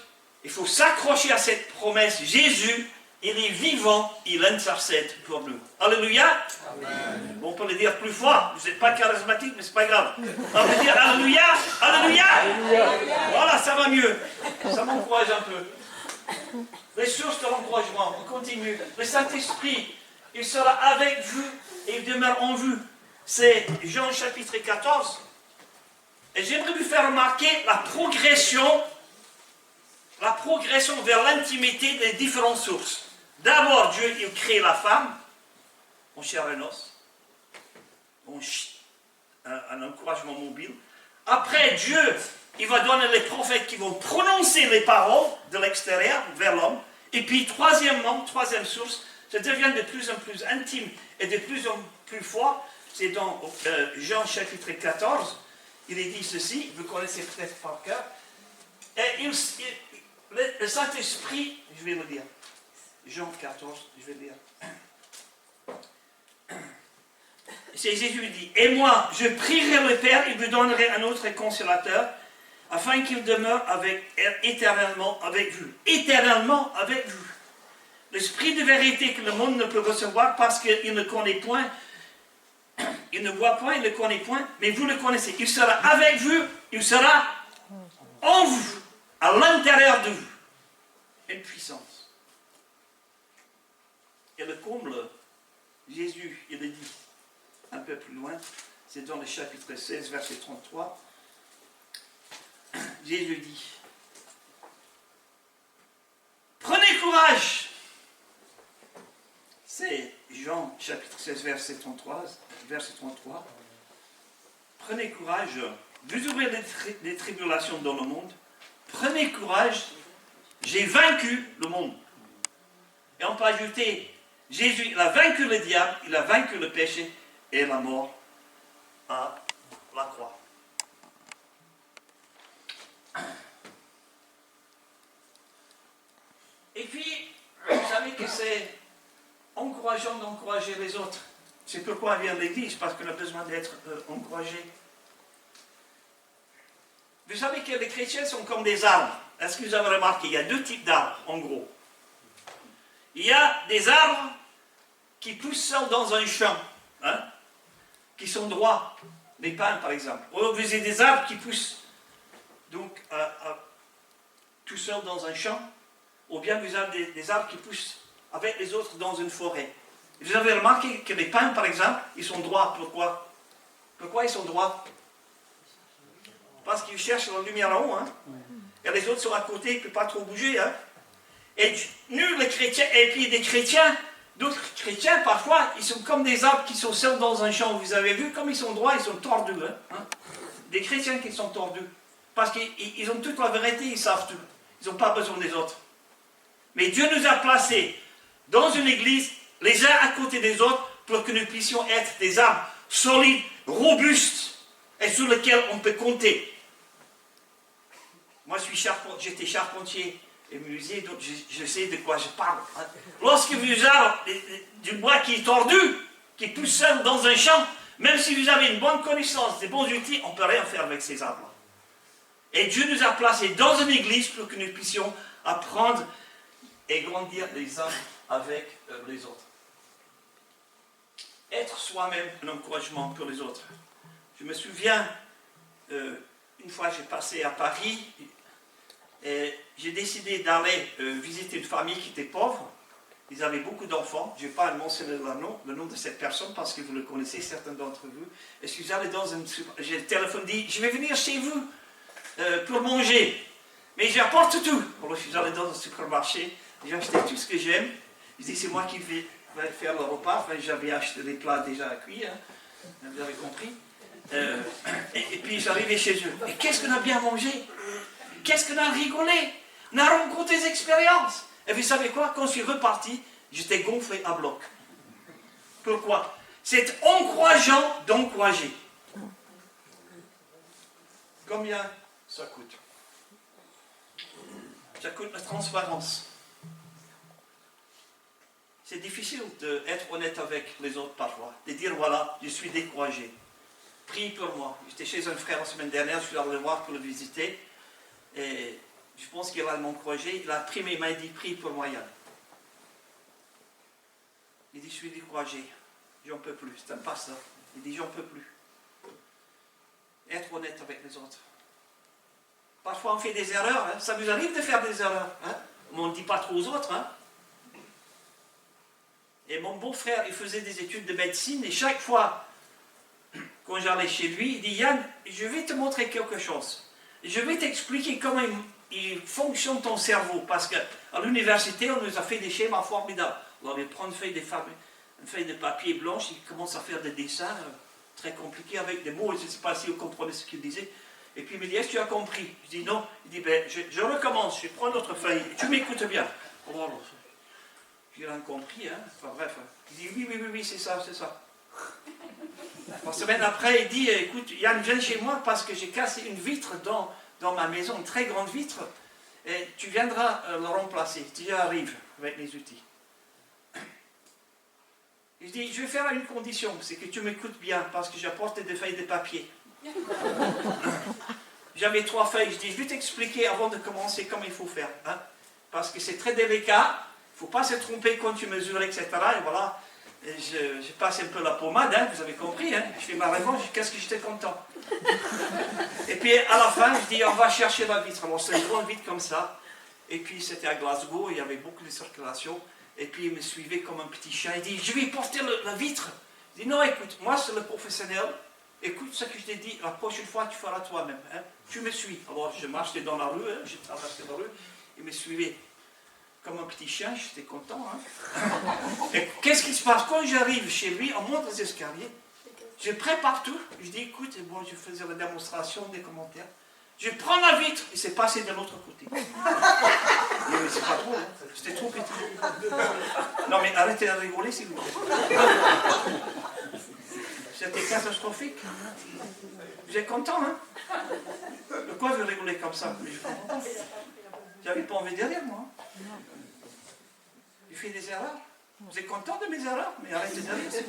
il faut s'accrocher à cette promesse. Jésus, il est vivant, il intercède pour nous. Alléluia. Amen. Bon, on peut le dire plus fort. Vous n'êtes pas charismatique, mais ce n'est pas grave. On peut dire Alléluia. Alléluia. Voilà, ça va mieux. Ça m'encourage un peu. Les sources de l'encouragement, on continue. Le Saint-Esprit, il sera avec vous et il demeure en vous. C'est Jean chapitre 14. Et j'aimerais vous faire remarquer la progression vers l'intimité des différentes sources. D'abord, Dieu, il crée la femme, en chair et os, un encouragement mobile. Après, Dieu, il va donner les prophètes qui vont prononcer les paroles de l'extérieur vers l'homme. Et puis, troisième source, ça devient de plus en plus intime et de plus en plus fort. C'est dans Jean chapitre 14, il est dit ceci, vous connaissez peut-être par cœur. Et le Saint-Esprit, je vais le dire, Jean 14, je vais le dire. C'est Jésus qui dit, et moi, je prierai le Père, il vous donnerai un autre consolateur, afin qu'il demeure éternellement avec vous. Éternellement avec vous. L'esprit de vérité que le monde ne peut recevoir parce qu'il ne connaît point, il ne voit point, il ne connaît point, mais vous le connaissez. Il sera avec vous, il sera en vous, à l'intérieur de vous. Une puissance. Et le comble, Jésus, il est dit un peu plus loin, c'est dans le chapitre 16, verset 33. Jésus dit, prenez courage. C'est Jean chapitre 16, verset 33. Prenez courage. Vous aurez des tribulations dans le monde. Prenez courage. J'ai vaincu le monde. Et on peut ajouter, Jésus, il a vaincu le diable, il a vaincu le péché et la mort à la croix. Et puis, vous savez que c'est encourageant d'encourager les autres. C'est pourquoi on vient de l'église, parce qu'on a besoin d'être encouragé. Vous savez que les chrétiens sont comme des arbres. Est-ce que vous avez remarqué? Il y a deux types d'arbres, en gros. Il y a des arbres qui poussent seuls dans un champ, hein, qui sont droits. Les pins, par exemple. Ou vous avez des arbres qui poussent donc tout seuls dans un champ. Ou bien vous avez des arbres qui poussent avec les autres dans une forêt. Vous avez remarqué que les pins, par exemple, ils sont droits. Pourquoi? Pourquoi ils sont droits? Parce qu'ils cherchent la lumière en haut. Hein? Et les autres sont à côté, ils ne peuvent pas trop bouger. Hein? Et nous, les chrétiens, et puis des chrétiens, d'autres chrétiens, parfois, ils sont comme des arbres qui sont seuls dans un champ. Vous avez vu, comme ils sont droits, ils sont tordus. Hein? Des chrétiens qui sont tordus. Parce qu'ils ont toute la vérité, ils savent tout. Ils n'ont pas besoin des autres. Mais Dieu nous a placés dans une église, les uns à côté des autres, pour que nous puissions être des arbres solides, robustes, et sur lesquels on peut compter. Moi, j'étais charpentier et menuisier, donc je sais de quoi je parle. Hein. Lorsque vous avez du bois qui est tordu, qui pousse seul dans un champ, même si vous avez une bonne connaissance, des bons outils, on ne peut rien faire avec ces arbres. Et Dieu nous a placés dans une église pour que nous puissions apprendre et grandir les uns avec les autres. Être soi-même un encouragement pour les autres. Je me souviens, une fois j'ai passé à Paris, et j'ai décidé d'aller visiter une famille qui était pauvre. Ils avaient beaucoup d'enfants. Je ne vais pas mentionner le nom de cette personne parce que vous le connaissez, certains d'entre vous. Et je suis allé dans une... J'ai téléphoné, dit, je vais venir chez vous pour manger. Mais j'apporte tout. Alors je suis allé dans un supermarché, j'ai acheté tout ce que j'aime. Je dis, c'est moi qui vais faire le repas. Enfin, j'avais acheté des plats déjà cuits, hein. Vous avez compris. Et puis j'arrivais chez eux. Et qu'est-ce qu'on a bien mangé? Qu'est-ce qu'on a rigolé? On a rencontré des expériences. Et vous savez quoi? Quand je suis reparti, j'étais gonflé à bloc. Pourquoi? C'est encourageant d'encourager. Combien ça coûte? Ça coûte la transparence. C'est difficile d'être honnête avec les autres parfois. De dire voilà, je suis découragé. Prie pour moi. J'étais chez un frère la semaine dernière, je suis allé le voir pour le visiter. Et je pense qu'il va m'encourager. Il a pris mes mains et dit prie pour moi, Yann. Il dit je suis découragé. J'en peux plus. C'est un pasteur. Il dit j'en peux plus. Être honnête avec les autres. Parfois on fait des erreurs. Hein. Ça vous arrive de faire des erreurs. Hein. Mais on ne dit pas trop aux autres. Hein. Et mon beau-frère, il faisait des études de médecine. Et chaque fois, quand j'allais chez lui, il dit Yann, je vais te montrer quelque chose. Je vais t'expliquer comment il fonctionne ton cerveau. Parce qu'à l'université, on nous a fait des schémas formidables. Alors il prend une feuille de papier blanche, il commence à faire des dessins très compliqués avec des mots. Je ne sais pas si vous comprenez ce qu'il disait. Et puis il me dit, est-ce que tu as compris? Je dis non. Il dit, ben, je recommence, je prends notre feuille. Tu m'écoutes bien. Alors, j'ai rien compris, hein. Enfin bref. Il dit, oui, c'est ça. Une semaine après, il dit, écoute, Yann, viens chez moi parce que j'ai cassé une vitre dans ma maison, une très grande vitre, et tu viendras le remplacer. Tu arrives avec les outils. Je dis, je vais faire une condition, c'est que tu m'écoutes bien, parce que j'apporte des feuilles de papier. J'avais 3 feuilles, je dis, je vais t'expliquer avant de commencer comment il faut faire. Hein, parce que c'est très délicat, il ne faut pas se tromper quand tu mesures, etc. Et voilà, et je passe un peu la pommade, hein, vous avez compris, hein, je fais ma revanche, qu'est-ce que j'étais content. Et puis à la fin, je dis, on va chercher la vitre. Alors c'est une grande vitre comme ça, et puis c'était à Glasgow, il y avait beaucoup de circulation. Et puis il me suivait comme un petit chien. Il dit, je vais porter la vitre. Je dis, non, écoute, moi c'est le professionnel. Écoute ce que je t'ai dit, la prochaine fois tu feras toi-même. Hein. Tu me suis. Alors je marchais dans la rue, hein, je traversais la rue. Il me suivait comme un petit chien, j'étais content. Hein. Et qu'est-ce qui se passe? Quand j'arrive chez lui, on monte les escaliers. Je prépare tout. Je dis, écoute, bon, je faisais la démonstration, des commentaires. Je prends la vitre, et c'est passé de l'autre côté. Mais c'est pas trop, hein. C'était trop petit. Non mais arrêtez de rigoler s'il vous plaît. C'était catastrophique. Vous êtes content, hein? De quoi vous rigolez comme ça? J'avais pas envie de dire, moi. Je fais des erreurs. Vous êtes content de mes erreurs? Mais arrêtez de rire.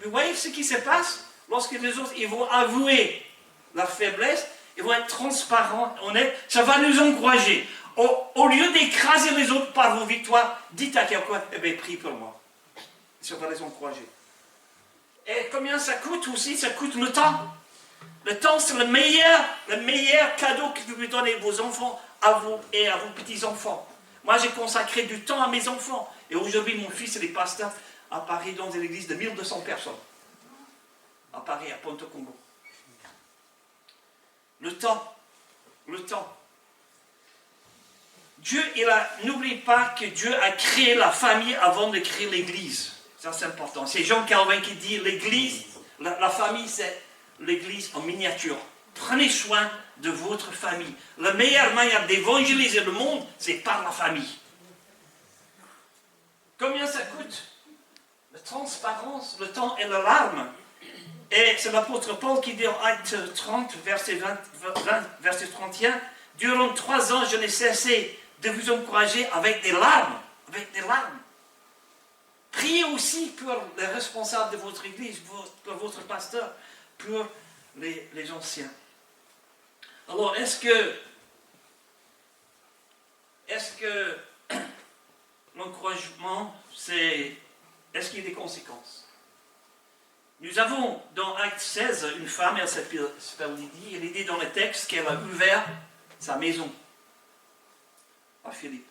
Vous voyez ce qui se passe? Lorsque les autres ils vont avouer la faiblesse, ils vont être transparents, honnêtes, ça va nous encourager. Au lieu d'écraser les autres par vos victoires, dites à quelqu'un, eh bien, prie pour moi. Ça va les encourager. Et combien ça coûte aussi? Ça coûte le temps. Le temps, c'est le meilleur cadeau que vous pouvez donner à vos enfants, à vous et à vos petits-enfants. Moi, j'ai consacré du temps à mes enfants. Et aujourd'hui, mon fils est pasteur à Paris, dans une église de 1200 personnes. À Paris, à Ponte-Combo. Le temps. Dieu, n'oublie pas que Dieu a créé la famille avant de créer l'église. Ça, c'est important. C'est Jean Calvin qui dit l'église, la famille, c'est l'église en miniature. Prenez soin de votre famille. La meilleure manière d'évangéliser le monde, c'est par la famille. Combien ça coûte? La transparence, le temps et la larme. Et c'est l'apôtre Paul qui dit en Acte 30, verset verset 31, « Durant 3 ans, je n'ai cessé de vous encourager avec des larmes. » Avec des larmes. Priez aussi pour les responsables de votre église, pour votre pasteur, pour les anciens. Alors, est-ce que l'encouragement, est-ce qu'il y a des conséquences? Nous avons dans Acte 16 une femme, elle s'appelle Lydie, elle est dit dans le texte qu'elle a ouvert sa maison à Philippe.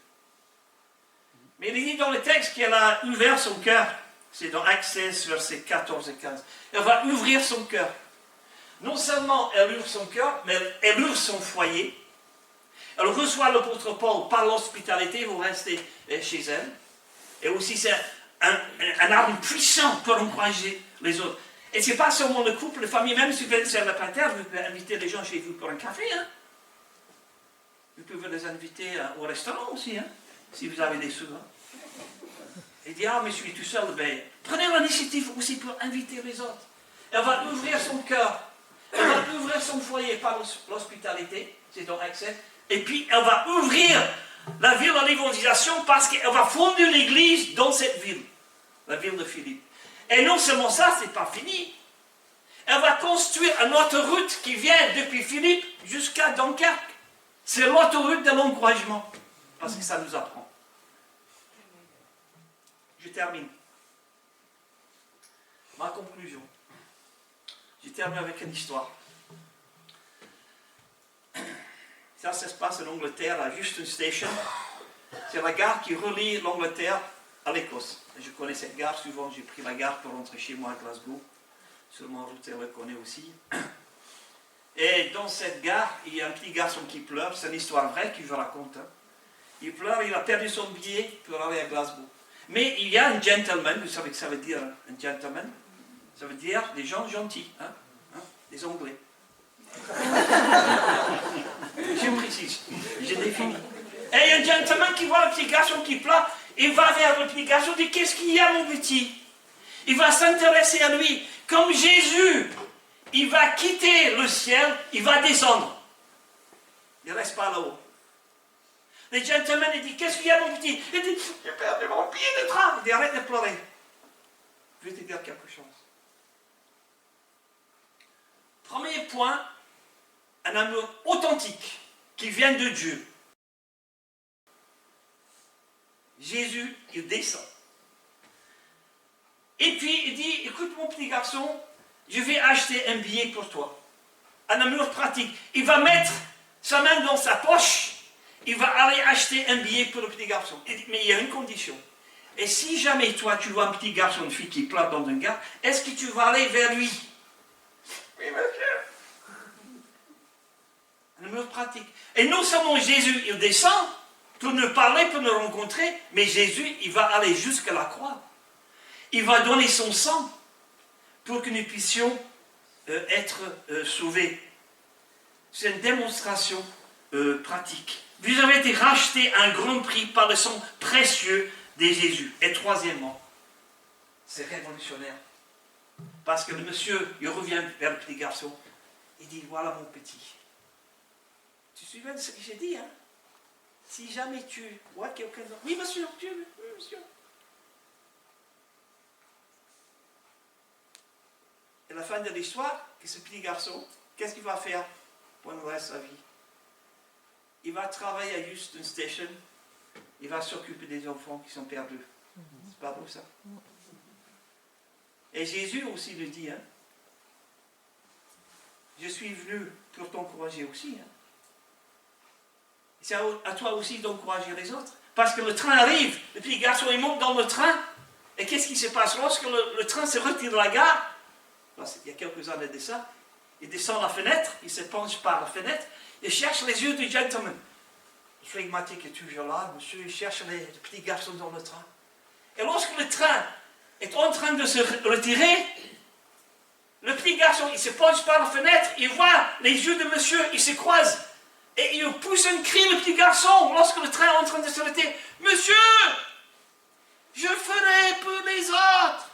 Mais il est dit dans le texte qu'elle a ouvert son cœur. C'est dans Acte 16, versets 14 et 15. Elle va ouvrir son cœur. Non seulement elle ouvre son cœur, mais elle ouvre son foyer. Elle reçoit l'apôtre Paul par l'hospitalité, vous restez chez elle. Et aussi c'est un arme puissant pour encourager les autres. Et ce n'est pas seulement le couple, la famille, même si vous êtes célibataire, vous pouvez inviter les gens chez vous pour un café. Hein. Vous pouvez les inviter au restaurant aussi, hein, si vous avez des sous. Hein. Et dire, ah, mais je suis tout seul, ben, prenez l'initiative aussi pour inviter les autres. Elle va ouvrir son cœur, elle va ouvrir son foyer par l'hospitalité, c'est dans accès, et puis elle va ouvrir la ville à l'évangélisation parce qu'elle va fonder l'église dans cette ville, la ville de Philippe. Et non seulement ça, c'est pas fini. Elle va construire une autoroute qui vient depuis Philippe jusqu'à Dunkerque. C'est l'autoroute de l'encouragement, parce que ça nous apprend. Je termine. Ma conclusion. Je termine avec une histoire. Ça se passe en Angleterre, à Euston Station. C'est la gare qui relie l'Angleterre à l'Écosse. Je connais cette gare, souvent j'ai pris la gare pour rentrer chez moi à Glasgow. Sur mon route, elle le connaît aussi. Et dans cette gare, il y a un petit garçon qui pleure. C'est une histoire vraie que je raconte. Hein. Il pleure, il a perdu son billet pour aller à Glasgow. Mais il y a un gentleman, vous savez ce que ça veut dire, un gentleman? Ça veut dire des gens gentils, hein? Hein? Des Anglais. Je précise, je définis. Et il y a un gentleman qui voit le petit garçon qui pleure, il va vers le petit garçon, il dit, qu'est-ce qu'il y a mon petit? Il va s'intéresser à lui. Comme Jésus, il va quitter le ciel, il va descendre. Il ne reste pas là-haut. Le gentleman, il dit, qu'est-ce qu'il y a mon petit? Il dit, j'ai perdu mon billet de train. Il dit, arrête de pleurer. Je vais te dire quelque chose. Premier point, un amour authentique qui vient de Dieu. Jésus, il descend. Et puis il dit, écoute mon petit garçon, je vais acheter un billet pour toi. Un amour pratique. Il va mettre sa main dans sa poche, il va aller acheter un billet pour le petit garçon. Il dit, mais il y a une condition. Et si jamais toi tu vois un petit garçon, une fille qui pleure dans une gare, est-ce que tu vas aller vers lui? Oui, monsieur. Un amour pratique. Et non seulement Jésus, il descend pour nous parler, pour nous rencontrer, mais Jésus, il va aller jusqu'à la croix. Il va donner son sang pour que nous puissions être sauvés. C'est une démonstration pratique. Vous avez été rachetés à un grand prix par le sang précieux de Jésus. Et troisièmement, c'est révolutionnaire. Parce que le monsieur, il revient vers le petit garçon, il dit, voilà mon petit. Tu te souviens de ce que j'ai dit, hein? Si jamais tu vois quelqu'un d'autre... Oui, monsieur, oui, monsieur. Et la fin de l'histoire, que ce petit garçon, qu'est-ce qu'il va faire pour le reste de sa vie? Il va travailler à Euston Station, il va s'occuper des enfants qui sont perdus. C'est pas beau ça? Et Jésus aussi le dit, hein? Je suis venu pour t'encourager aussi. Hein? C'est à toi aussi d'encourager les autres. Parce que le train arrive, le petit garçon il monte dans le train, et qu'est-ce qui se passe? Lorsque le train se retire de la gare, il y a quelques années de ça, il descend la fenêtre, il se penche par la fenêtre, il cherche les yeux du gentleman. Le flegmatique est toujours là, monsieur, il cherche les petits garçons dans le train. Et lorsque le train est en train de se retirer, le petit garçon, il se penche par la fenêtre, il voit les yeux de monsieur, ils se croisent. Et il pousse un cri, le petit garçon, lorsque le train est en train de se retirer. Monsieur, je ferai pour les autres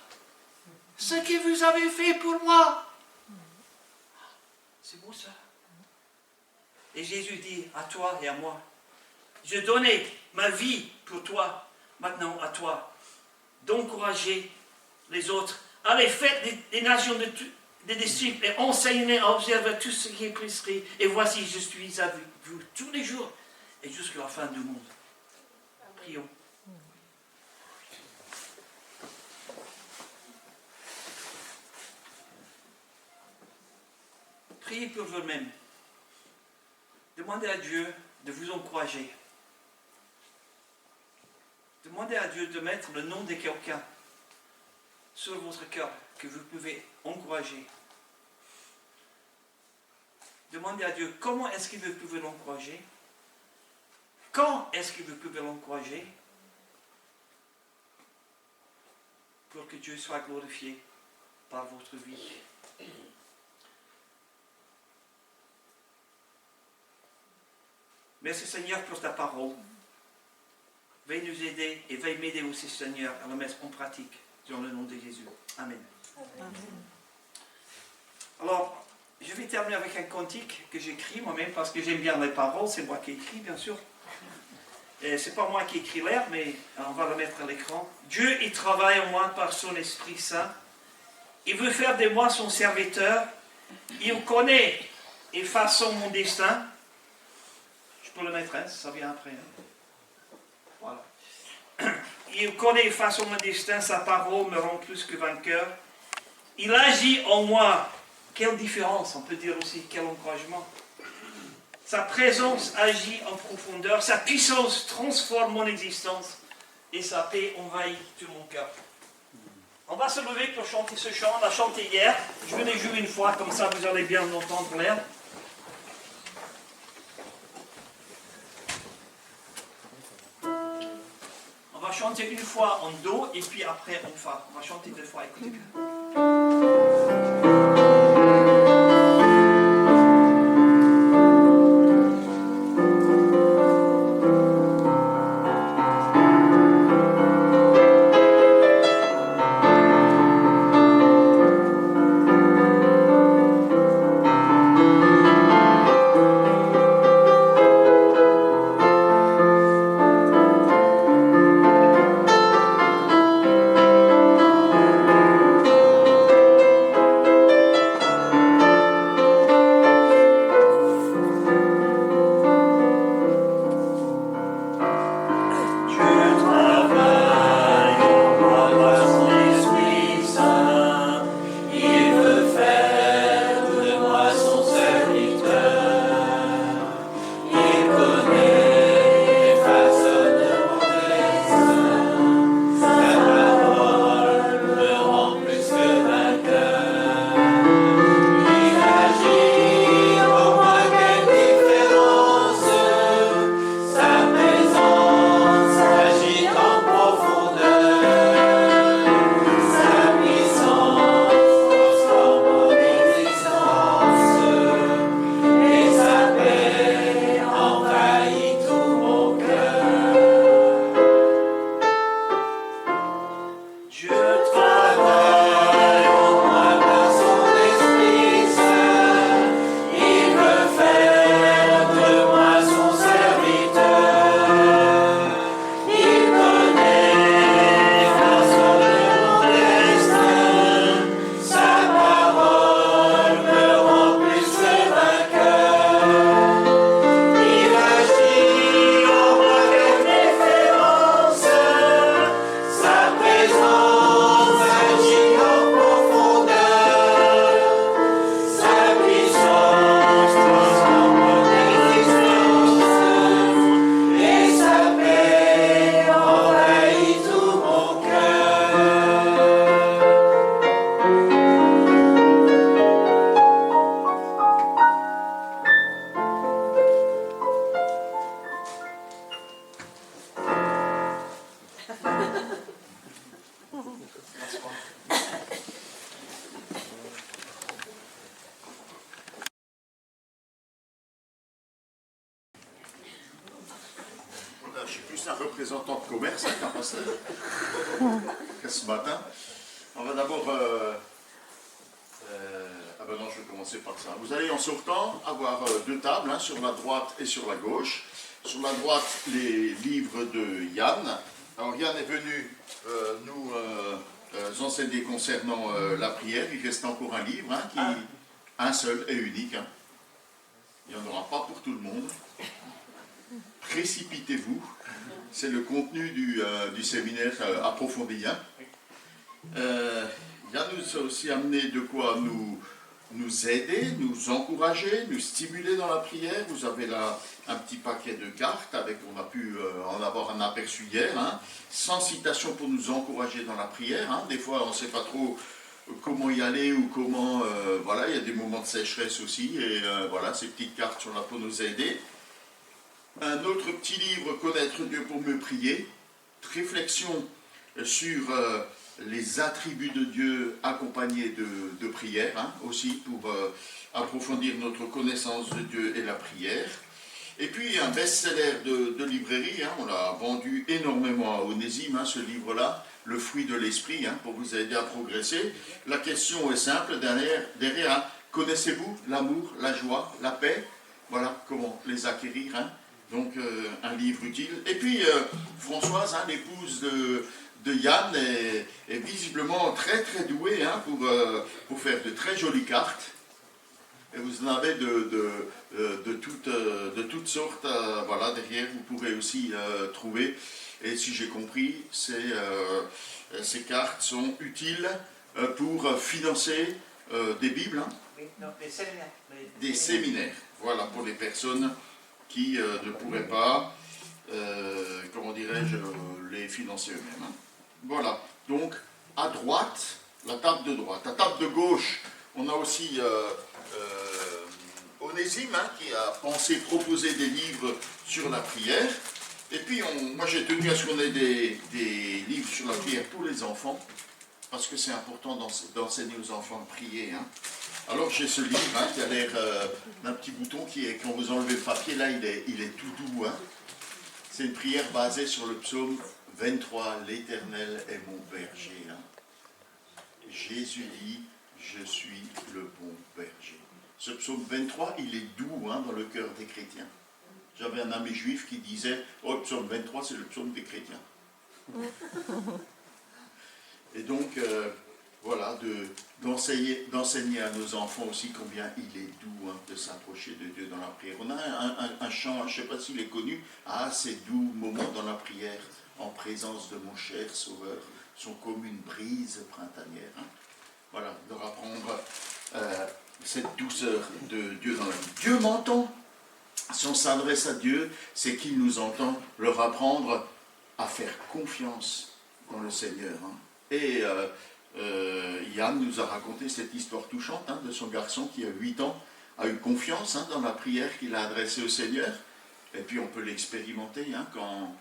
ce que vous avez fait pour moi. C'est beau ça. Et Jésus dit à toi et à moi, je donnais ma vie pour toi, maintenant à toi, d'encourager les autres. Allez, faites des nations des disciples et enseignez à observer tout ce qui est prescrit. Et voici, je suis avec vous tous les jours et jusqu'à la fin du monde. Prions. Priez pour vous-même. Demandez à Dieu de vous encourager. Demandez à Dieu de mettre le nom de quelqu'un sur votre cœur que vous pouvez encourager. Demandez à Dieu comment est-ce que vous pouvez l'encourager. Quand est-ce que vous pouvez l'encourager pour que Dieu soit glorifié par votre vie. Merci Seigneur pour ta parole. Veuille nous aider et veuille m'aider aussi Seigneur à la mettre en pratique dans le nom de Jésus. Amen. Amen. Alors, je vais terminer avec un cantique que j'écris moi-même parce que j'aime bien les paroles. C'est moi qui écris, bien sûr. Et c'est pas moi qui écris l'air, mais on va le mettre à l'écran. Dieu, il travaille en moi par son Esprit Saint. Il veut faire de moi son serviteur. Il connaît et façonne mon destin. Je peux le mettre, hein, ça vient après. Hein. Voilà. Il connaît et façonne mon destin. Sa parole me rend plus que vainqueur. Il agit en moi. Quelle différence, on peut dire aussi, quel encouragement. Sa présence agit en profondeur, sa puissance transforme mon existence et sa paix envahit tout mon cœur. On va se lever pour chanter ce chant, on l'a chanté hier, je vais le jouer une fois, comme ça vous allez bien entendre l'air. On va chanter une fois en do et puis après en fa. On va chanter deux fois, écoutez bien. Je suis plus un représentant de commerce qu'un pasteur. Ce matin, on va d'abord... ah ben non, je vais commencer par ça. Vous allez en sortant avoir deux tables, hein, sur la droite et sur la gauche. Sur la droite, les livres de Yann. Alors Yann est venu nous enseigner concernant la prière. Il reste encore un livre, hein, un seul et unique. Hein. Il n'y en aura pas pour tout le monde. Précipitez-vous. C'est le contenu du séminaire approfondi. Hein. Yann nous a aussi amené de quoi nous aider, nous encourager, nous stimuler dans la prière. Vous avez là un petit paquet de cartes, on a pu en avoir un aperçu hier, hein, sans citation pour nous encourager dans la prière. Hein. Des fois, on ne sait pas trop comment y aller ou comment... voilà, il y a des moments de sécheresse aussi, et voilà, ces petites cartes sont là pour nous aider. Un autre petit livre, Connaître Dieu pour mieux prier. Réflexion sur les attributs de Dieu accompagnés de prières, hein, aussi pour approfondir notre connaissance de Dieu et la prière. Et puis un best-seller de librairie, hein, on l'a vendu énormément à Onésime, hein, ce livre-là, Le fruit de l'esprit, hein, pour vous aider à progresser. La question est simple derrière hein, connaissez-vous l'amour, la joie, la paix? Voilà comment les acquérir. Hein. Donc un livre utile. Et puis Françoise, hein, l'épouse de Yann, est visiblement très très douée hein, pour faire de très jolies cartes. Et vous en avez de toutes sortes, voilà, derrière, vous pourrez aussi trouver. Et si j'ai compris, ces cartes sont utiles pour financer des Bibles. Hein, Oui, non, des séminaires. des séminaires, voilà, pour les personnes qui ne pourraient pas, comment dirais-je, les financer eux-mêmes. Hein. Voilà, donc à droite, la table de droite. À table de gauche, on a aussi Onésime hein, qui a pensé proposer des livres sur la prière. Et puis, moi j'ai tenu à ce qu'on ait des livres sur la prière pour les enfants, parce que c'est important d'enseigner aux enfants à prier. Hein. Alors j'ai ce livre hein, qui a l'air d'un petit bouton qui est, quand vous enlevez le papier, là il est tout doux. Hein. C'est une prière basée sur le psaume 23, l'Éternel est mon berger. Hein. Jésus dit, je suis le bon berger. Ce psaume 23, il est doux hein, dans le cœur des chrétiens. J'avais un ami juif qui disait, oh le psaume 23 c'est le psaume des chrétiens. Et donc, voilà, d'enseigner à nos enfants aussi combien il est doux hein, de s'approcher de Dieu dans la prière. On a un chant, je ne sais pas s'il est connu, ah, ces doux moments dans la prière, en présence de mon cher Sauveur, sont comme une brise printanière. Hein. Voilà, leur apprendre cette douceur de Dieu dans la vie. Dieu m'entend. Si on s'adresse à Dieu, c'est qu'il nous entend, leur apprendre à faire confiance dans le Seigneur. Hein. Et Yann nous a raconté cette histoire touchante hein, de son garçon qui, à 8 ans, a eu confiance hein, dans la prière qu'il a adressée au Seigneur. Et puis on peut l'expérimenter hein, quand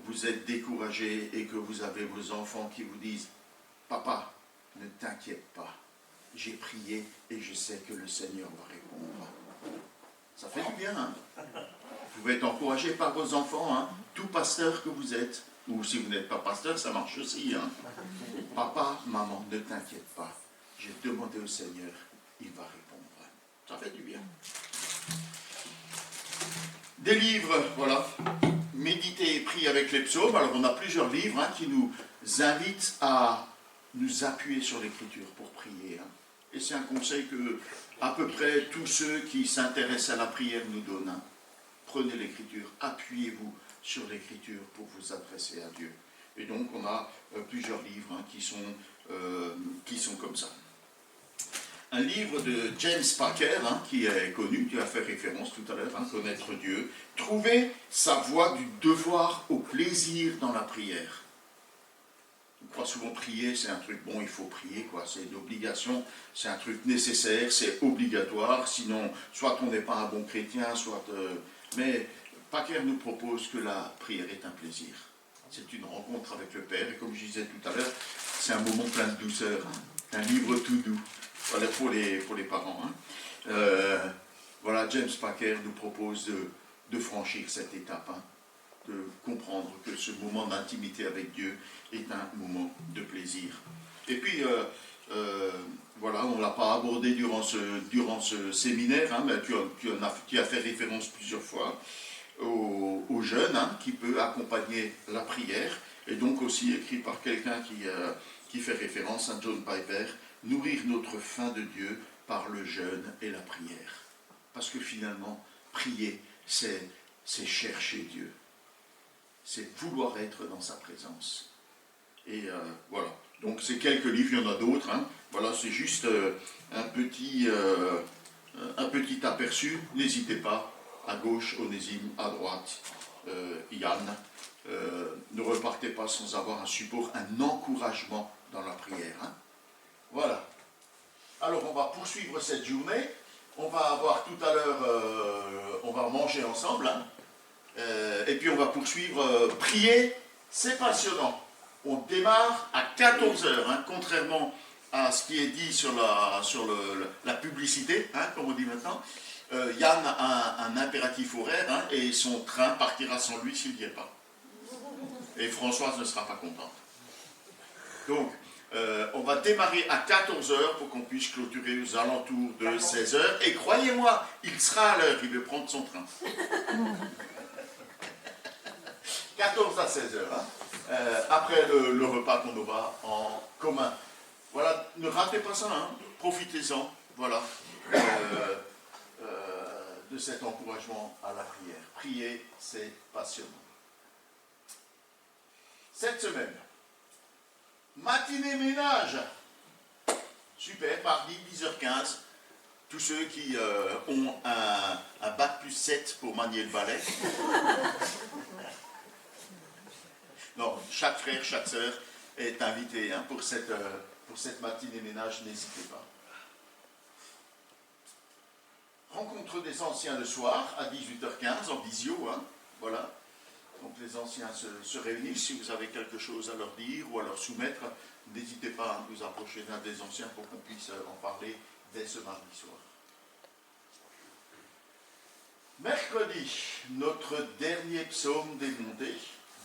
vous êtes découragé et que vous avez vos enfants qui vous disent « Papa, ne t'inquiète pas, j'ai prié et je sais que le Seigneur va répondre. » Ça fait du bien. Hein. Vous pouvez être encouragé par vos enfants, hein, tout pasteur que vous êtes. Ou si vous n'êtes pas pasteur, ça marche aussi. Hein. Papa, maman, ne t'inquiète pas. J'ai demandé au Seigneur, il va répondre. Ça fait du bien. Des livres, voilà. Méditer et prier avec les psaumes. Alors on a plusieurs livres hein, qui nous invitent à nous appuyer sur l'écriture pour prier. Hein. Et c'est un conseil que à peu près tous ceux qui s'intéressent à la prière nous donnent. Hein. Prenez l'écriture, appuyez-vous sur l'écriture pour vous adresser à Dieu. Et donc on a plusieurs livres hein, qui sont comme ça. Un livre de James Packer, hein, qui est connu, tu as fait référence tout à l'heure, hein, Connaître Dieu. Trouver sa voie du devoir au plaisir dans la prière. On croit souvent prier, c'est un truc bon, il faut prier, quoi. C'est une obligation, c'est un truc nécessaire, c'est obligatoire, sinon soit on n'est pas un bon chrétien, soit... Mais Packer nous propose que la prière est un plaisir. C'est une rencontre avec le Père, et comme je disais tout à l'heure, c'est un moment plein de douceur, hein. Un livre tout doux, voilà, pour les parents. Hein. Voilà, James Packer nous propose de franchir cette étape, hein, de comprendre que ce moment d'intimité avec Dieu est un moment de plaisir. Et puis, voilà, on ne l'a pas abordé durant ce séminaire, hein, mais tu as fait référence plusieurs fois aux jeunes, hein, qui peut accompagner la prière, et donc aussi écrit par quelqu'un qui fait référence à John Piper, nourrir notre faim de Dieu par le jeûne et la prière. Parce que finalement, prier, c'est chercher Dieu. C'est vouloir être dans sa présence. Et voilà. Donc c'est quelques livres, il y en a d'autres. Hein. Voilà, c'est juste un petit aperçu. N'hésitez pas. À gauche, Onésime, à droite, Yann. Ne repartez pas sans avoir un support, un encouragement dans la prière. Hein. Voilà. Alors on va poursuivre cette journée. On va avoir tout à l'heure, on va manger ensemble. Hein. Et puis on va poursuivre. Prier, c'est passionnant. on démarre à 14 heures, hein, contrairement à ce qui est dit sur la publicité, hein, comme on dit maintenant. Yann a un impératif horaire, hein, et son train partira sans lui s'il n'y est pas. Et Françoise ne sera pas contente. Donc, on va démarrer à 14 heures pour qu'on puisse clôturer aux alentours de 16 heures. Et croyez-moi, il sera à l'heure, il veut prendre son train. 14 à 16 heures, hein, après le repas qu'on aura en commun. Voilà, ne ratez pas ça, hein, profitez-en, voilà, de cet encouragement à la prière. Prier, c'est passionnant. Cette semaine, matinée ménage. Super, mardi 10h15. Tous ceux qui ont un bac plus 7 pour manier le balai. Non, chaque frère, chaque sœur est invité, hein, pour cette matinée ménage, n'hésitez pas. Rencontre des anciens le soir à 18h15 en visio, hein, voilà. Donc les anciens se réunissent. Si vous avez quelque chose à leur dire ou à leur soumettre, n'hésitez pas à nous approcher d'un des anciens pour qu'on puisse en parler dès ce mardi soir. Mercredi, notre dernier psaume démonté.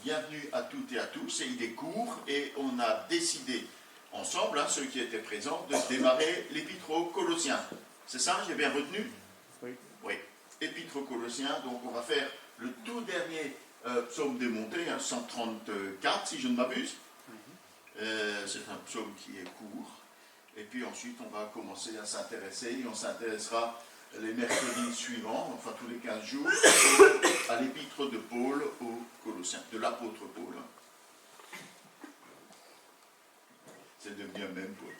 Bienvenue à toutes et à tous. Et il est court et on a décidé ensemble, hein, ceux qui étaient présents, de démarrer l'épître aux Colossiens. C'est ça, j'ai bien retenu? Oui. Oui. Épître aux Colossiens, donc on va faire le tout dernier psaume démonté, hein, 134 si je ne m'abuse. C'est un psaume qui est court. Et puis ensuite on va commencer à s'intéresser, et on s'intéressera les mercredis suivants, enfin tous les 15 jours, à l'épître de Paul aux Colossiens, de l'apôtre Paul. C'est devenu un même Paul.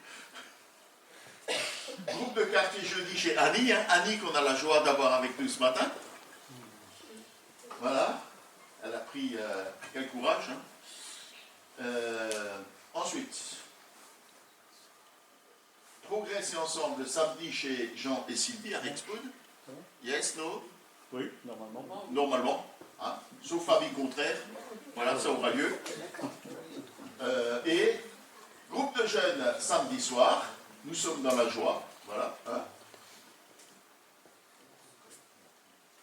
Groupe de quartier jeudi chez Annie, hein, Annie qu'on a la joie d'avoir avec nous ce matin. Voilà, elle a pris quel courage. Hein. Ensuite, progresser ensemble samedi chez Jean et Sylvie à Rexpoud. Yes, no? Oui, normalement. Normalement, hein, sauf avis contraire. Voilà, ça aura lieu. Et groupe de jeunes samedi soir. Nous sommes dans la joie. Voilà. Hein.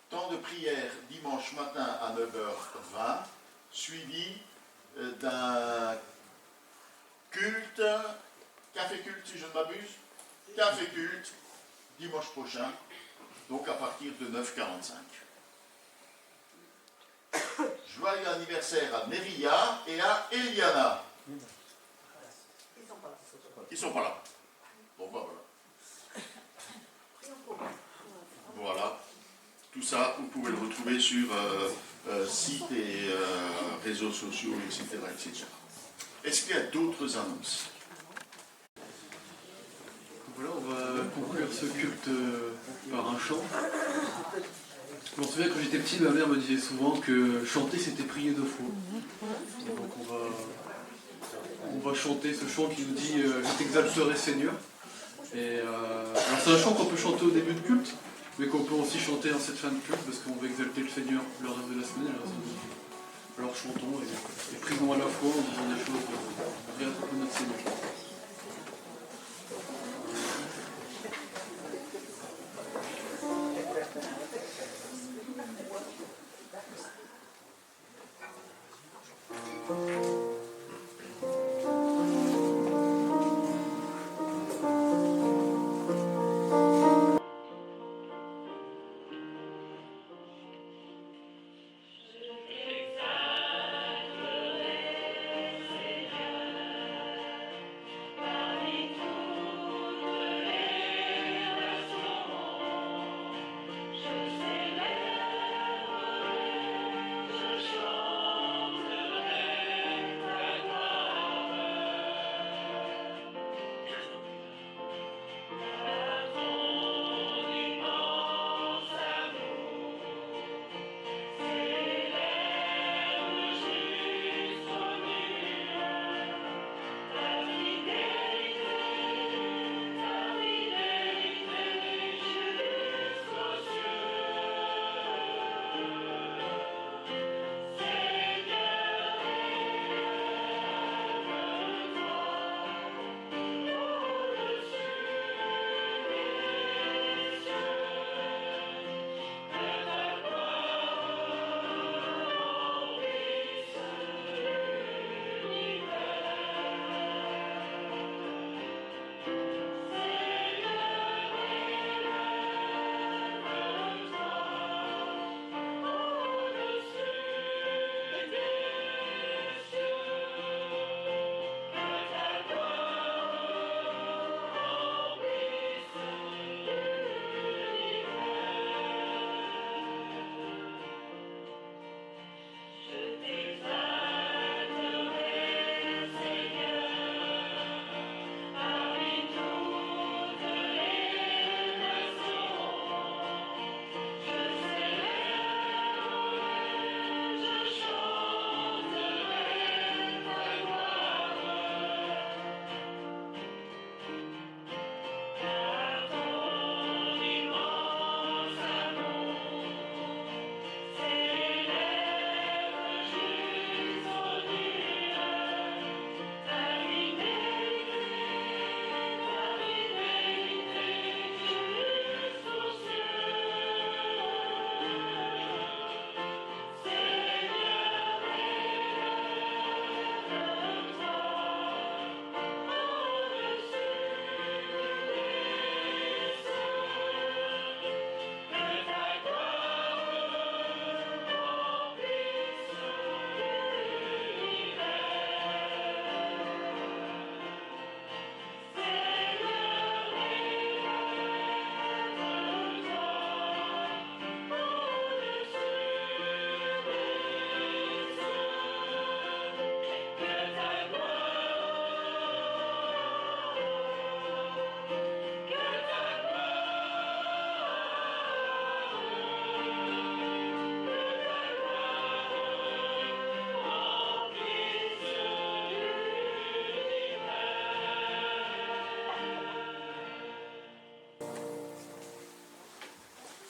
Temps de prière dimanche matin à 9h20, suivi d'un culte, café culte si je ne m'abuse, café culte, dimanche prochain, donc à partir de 9h45. Joyeux anniversaire à Meria et à Eliana. Ils sont pas là. Bon, ben voilà. Voilà. Tout ça, vous pouvez le retrouver sur sites et réseaux sociaux, etc., etc. Est-ce qu'il y a d'autres annonces? Voilà, on va conclure ce culte par un chant. Je me souviens quand j'étais petit, ma mère me disait souvent que chanter c'était prier deux fois. Donc on va chanter ce chant qui nous dit Je t'exalterai Seigneur. Et alors c'est un chant qu'on peut chanter au début de culte, mais qu'on peut aussi chanter en cette fin de culte parce qu'on veut exalter le Seigneur le reste de la semaine. Alors chantons et prions à la fois en disant des choses vers notre Seigneur.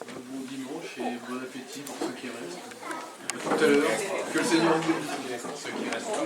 Bon dimanche et bon appétit pour ceux qui restent. À tout à l'heure. Que le Seigneur vous bénisse. Ceux qui restent.